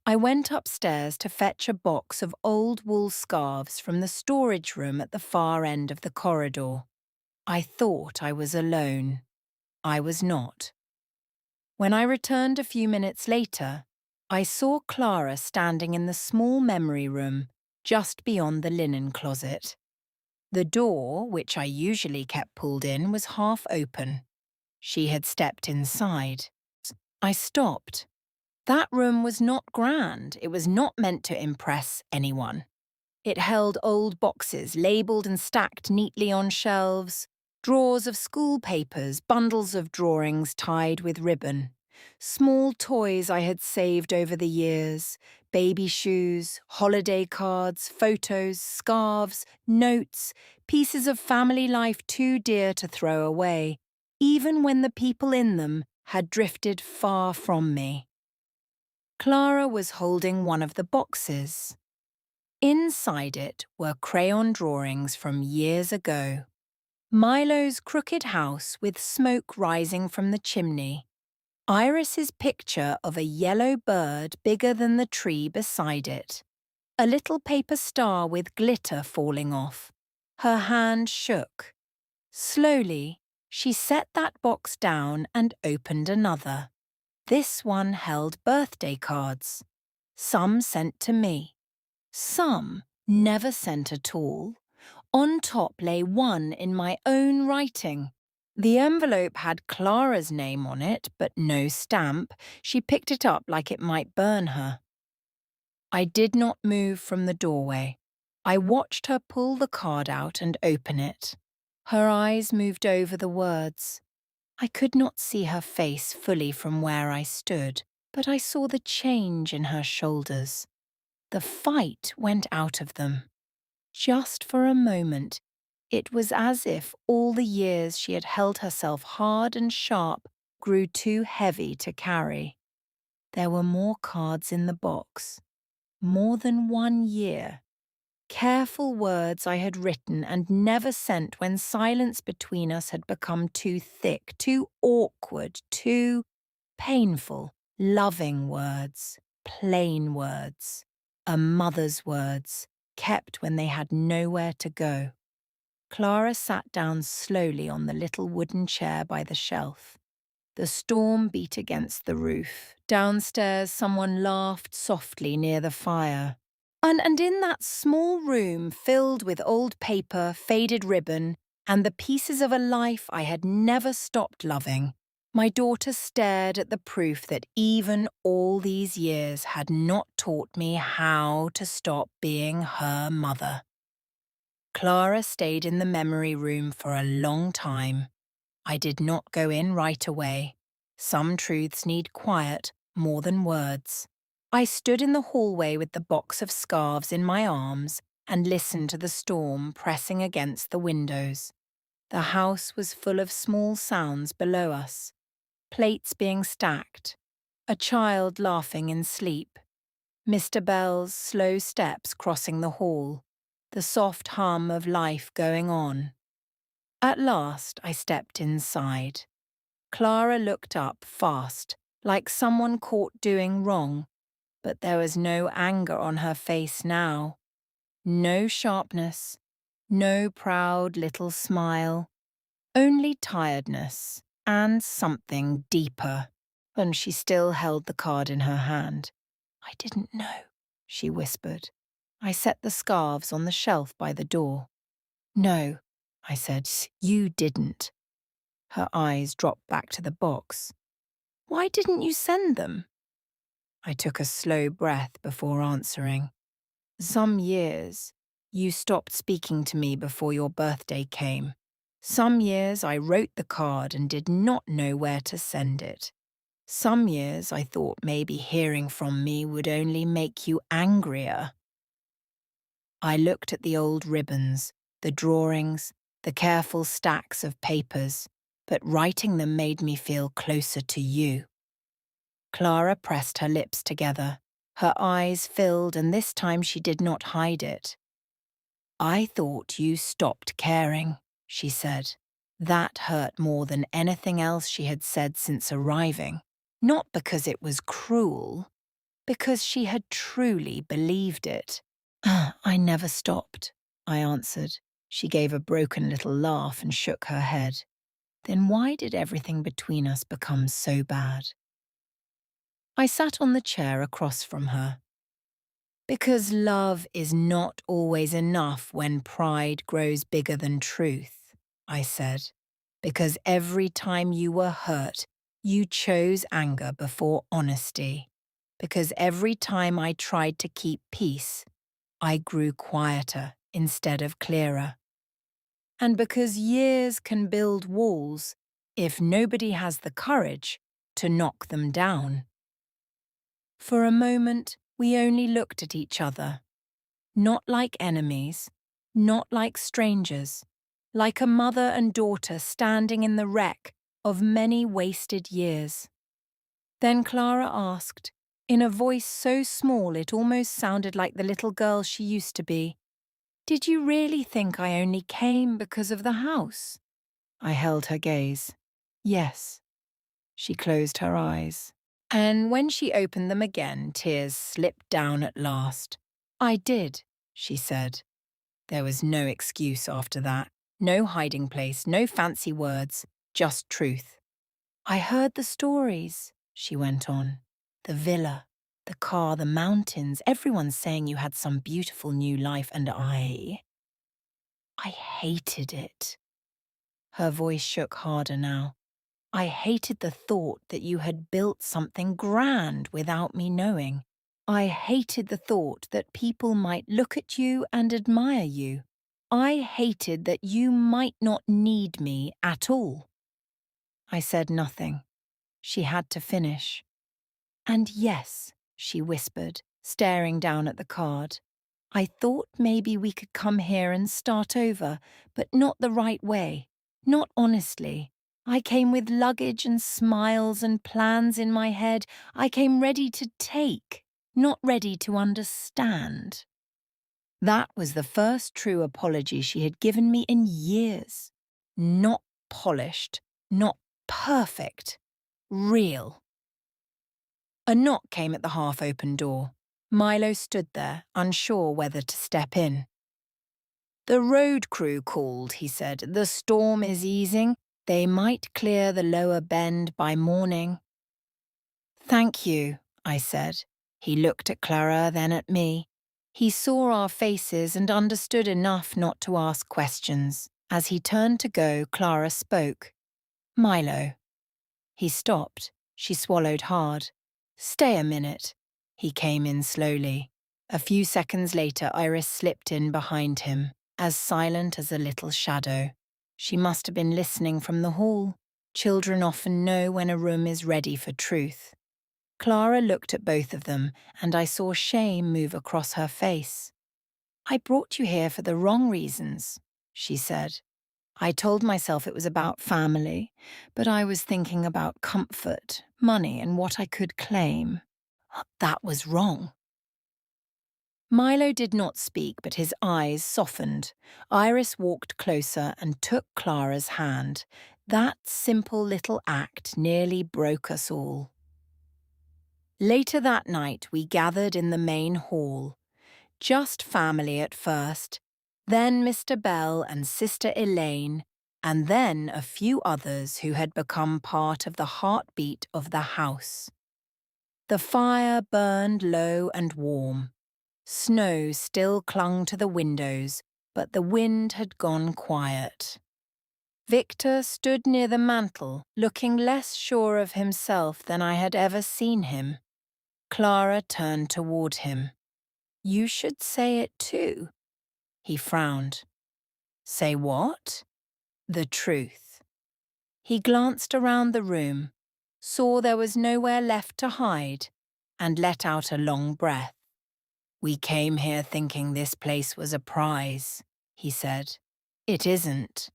I went upstairs to fetch a box of old wool scarves from the storage room at the far end of the corridor. I thought I was alone. I was not. When I returned a few minutes later, I saw Clara standing in the small memory room just beyond the linen closet. The door, which I usually kept pulled in, was half open. She had stepped inside. I stopped. That room was not grand. It was not meant to impress anyone. It held old boxes labelled and stacked neatly on shelves, drawers of school papers, bundles of drawings tied with ribbon, small toys I had saved over the years, baby shoes, holiday cards, photos, scarves, notes, pieces of family life too dear to throw away, even when the people in them had drifted far from me. Clara was holding one of the boxes. Inside it were crayon drawings from years ago. Milo's crooked house with smoke rising from the chimney. Iris's picture of a yellow bird bigger than the tree beside it. A little paper star with glitter falling off. Her hand shook. Slowly, she set that box down and opened another. This one held birthday cards. Some sent to me. Some never sent at all. On top lay one in my own writing. The envelope had Clara's name on it, but no stamp. She picked it up like it might burn her. I did not move from the doorway. I watched her pull the card out and open it. Her eyes moved over the words. I could not see her face fully from where I stood, but I saw the change in her shoulders. The fight went out of them. Just for a moment, it was as if all the years she had held herself hard and sharp grew too heavy to carry. There were more cards in the box. More than 1 year. Careful words I had written and never sent when silence between us had become too thick, too awkward, too painful. Loving words, plain words, a mother's words, kept when they had nowhere to go. Clara sat down slowly on the little wooden chair by the shelf. The storm beat against the roof. Downstairs, someone laughed softly near the fire. And in that small room filled with old paper, faded ribbon, and the pieces of a life I had never stopped loving, my daughter stared at the proof that even all these years had not taught me how to stop being her mother. Clara stayed in the memory room for a long time. I did not go in right away. Some truths need quiet more than words. I stood in the hallway with the box of scarves in my arms and listened to the storm pressing against the windows. The house was full of small sounds below us. Plates being stacked. A child laughing in sleep. Mr. Bell's slow steps crossing the hall. The soft hum of life going on. At last I stepped inside. Clara looked up fast, like someone caught doing wrong, but there was no anger on her face now. No sharpness, no proud little smile, only tiredness and something deeper. And she still held the card in her hand. I didn't know, she whispered. I set the scarves on the shelf by the door. No, I said, you didn't. Her eyes dropped back to the box. Why didn't you send them? I took a slow breath before answering. Some years, you stopped speaking to me before your birthday came. Some years I wrote the card and did not know where to send it. Some years I thought maybe hearing from me would only make you angrier. I looked at the old ribbons, the drawings, the careful stacks of papers, but writing them made me feel closer to you. Clara pressed her lips together. Her eyes filled, and this time she did not hide it. I thought you stopped caring, she said. That hurt more than anything else she had said since arriving. Not because it was cruel, because she had truly believed it. I never stopped, I answered. She gave a broken little laugh and shook her head. Then why did everything between us become so bad? I sat on the chair across from her. Because love is not always enough when pride grows bigger than truth, I said. Because every time you were hurt, you chose anger before honesty. Because every time I tried to keep peace, I grew quieter instead of clearer. And because years can build walls if nobody has the courage to knock them down. For a moment, we only looked at each other, not like enemies, not like strangers, like a mother and daughter standing in the wreck of many wasted years. Then Clara asked, in a voice so small it almost sounded like the little girl she used to be, "Did you really think I only came because of the house?" I held her gaze. Yes. She closed her eyes. And when she opened them again, tears slipped down at last. "I did," she said. There was no excuse after that. No hiding place, no fancy words, just truth. "I heard the stories," she went on. "The villa, the car, the mountains, everyone saying you had some beautiful new life, and I hated it." Her voice shook harder now. "I hated the thought that you had built something grand without me knowing. I hated the thought that people might look at you and admire you. I hated that you might not need me at all." I said nothing. She had to finish. "And yes," she whispered, staring down at the card, "I thought maybe we could come here and start over, but not the right way, not honestly. I came with luggage and smiles and plans in my head. I came ready to take, not ready to understand." That was the first true apology she had given me in years. Not polished, not perfect, real. A knock came at the half-open door. Milo stood there, unsure whether to step in. "The road crew called," he said. "The storm is easing. They might clear the lower bend by morning." "Thank you," I said. He looked at Clara, then at me. He saw our faces and understood enough not to ask questions. As he turned to go, Clara spoke. "Milo." He stopped. She swallowed hard. "Stay a minute." He came in slowly. A few seconds later, Iris slipped in behind him, as silent as a little shadow. She must have been listening from the hall. Children often know when a room is ready for truth. Clara looked at both of them, and I saw shame move across her face. "I brought you here for the wrong reasons," she said. "I told myself it was about family, but I was thinking about comfort, money, and what I could claim. That was wrong." Milo did not speak, but his eyes softened. Iris walked closer and took Clara's hand. That simple little act nearly broke us all. Later that night, we gathered in the main hall. Just family at first, then Mr. Bell and Sister Elaine, and then a few others who had become part of the heartbeat of the house. The fire burned low and warm. Snow still clung to the windows, but the wind had gone quiet. Victor stood near the mantel, looking less sure of himself than I had ever seen him. Clara turned toward him. "You should say it too." He frowned. "Say what?" The truth. He glanced around the room, saw there was nowhere left to hide, and let out a long breath. "We came here thinking this place was a prize," he said. "It isn't."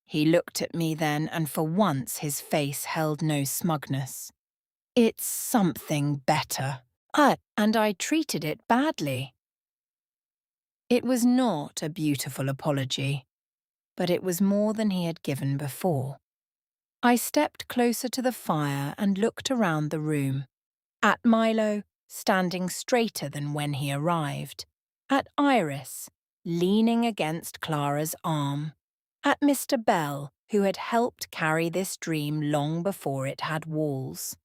He looked at me then, and for once his face held no smugness. "It's something better. And I treated it badly." It was not a beautiful apology, but it was more than he had given before. I stepped closer to the fire and looked around the room. At Milo, standing straighter than when he arrived. At Iris, leaning against Clara's arm. At Mr. Bell, who had helped carry this dream long before it had walls.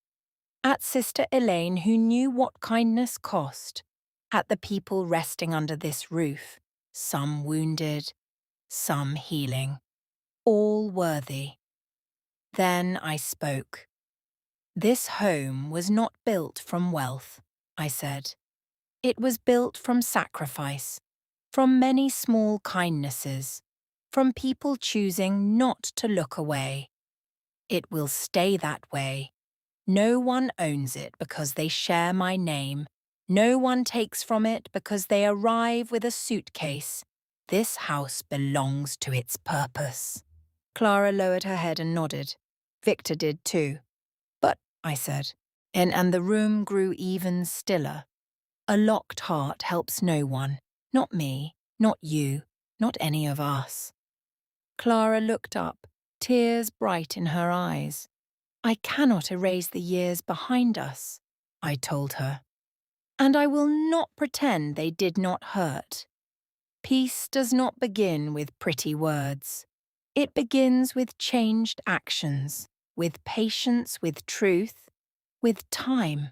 At Sister Elaine, who knew what kindness cost. At the people resting under this roof, some wounded, some healing, all worthy. Then I spoke. "This home was not built from wealth," I said. "It was built from sacrifice, from many small kindnesses, from people choosing not to look away. It will stay that way. No one owns it because they share my name. No one takes from it because they arrive with a suitcase. This house belongs to its purpose." Clara lowered her head and nodded. Victor did too. "But," I said, and the room grew even stiller. "A locked heart helps no one. Not me, not you, not any of us." Clara looked up, tears bright in her eyes. "I cannot erase the years behind us," I told her. "And I will not pretend they did not hurt. Peace does not begin with pretty words. It begins with changed actions, with patience, with truth, with time."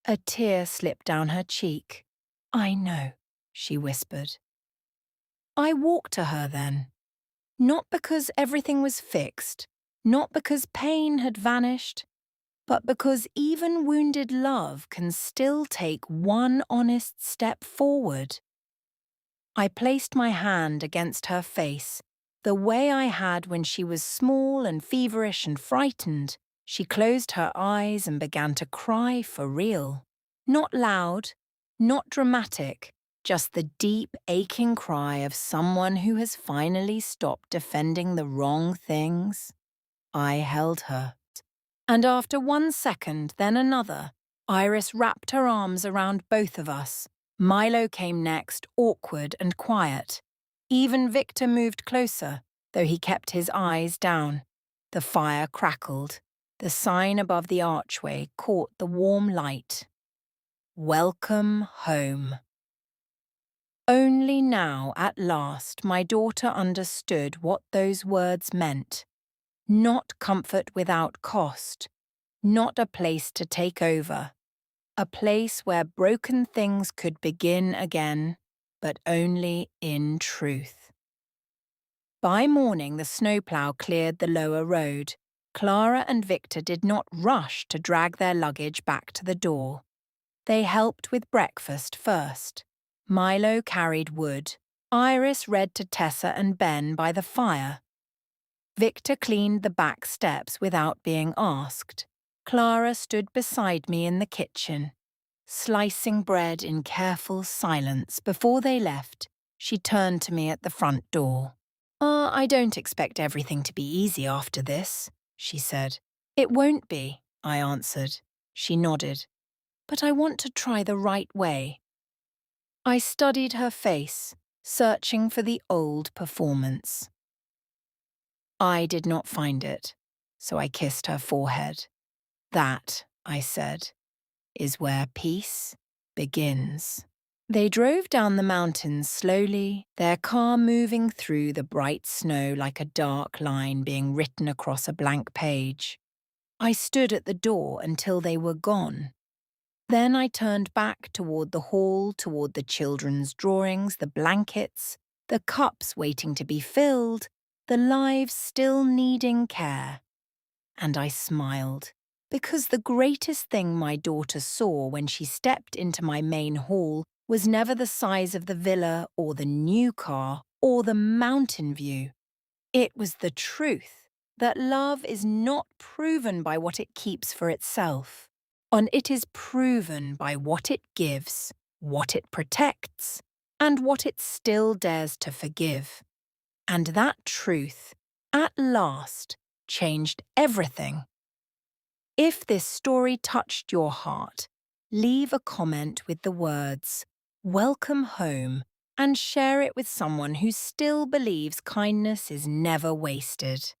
A tear slipped down her cheek. "I know," she whispered. I walked to her then. Not because everything was fixed, not because pain had vanished, but because even wounded love can still take one honest step forward. I placed my hand against her face, the way I had when she was small and feverish and frightened. She closed her eyes and began to cry for real. Not loud, not dramatic, just the deep, aching cry of someone who has finally stopped defending the wrong things. I held her. And after 1 second, then another, Iris wrapped her arms around both of us. Milo came next, awkward and quiet. Even Victor moved closer, though he kept his eyes down. The fire crackled. The sign above the archway caught the warm light. "Welcome home." Only now, at last, my daughter understood what those words meant. Not comfort without cost. Not a place to take over. A place where broken things could begin again, but only in truth. By morning, the snowplow cleared the lower road. Clara and Victor did not rush to drag their luggage back to the door. They helped with breakfast first. Milo carried wood. Iris read to Tessa and Ben by the fire. Victor cleaned the back steps without being asked. Clara stood beside me in the kitchen, slicing bread in careful silence. Before they left, she turned to me at the front door. I don't expect everything to be easy after this," she said. "It won't be," I answered. She nodded. "But I want to try the right way." I studied her face, searching for the old performance. I did not find it, so I kissed her forehead. "That," I said, "is where peace begins." They drove down the mountains slowly, their car moving through the bright snow like a dark line being written across a blank page. I stood at the door until they were gone. Then I turned back toward the hall, toward the children's drawings, the blankets, the cups waiting to be filled, the lives still needing care. And I smiled, because the greatest thing my daughter saw when she stepped into my main hall was never the size of the villa or the new car or the mountain view. It was the truth that love is not proven by what it keeps for itself, and it is proven by what it gives, what it protects, and what it still dares to forgive. And that truth, at last, changed everything. If this story touched your heart, leave a comment with the words, "Welcome home," and share it with someone who still believes kindness is never wasted.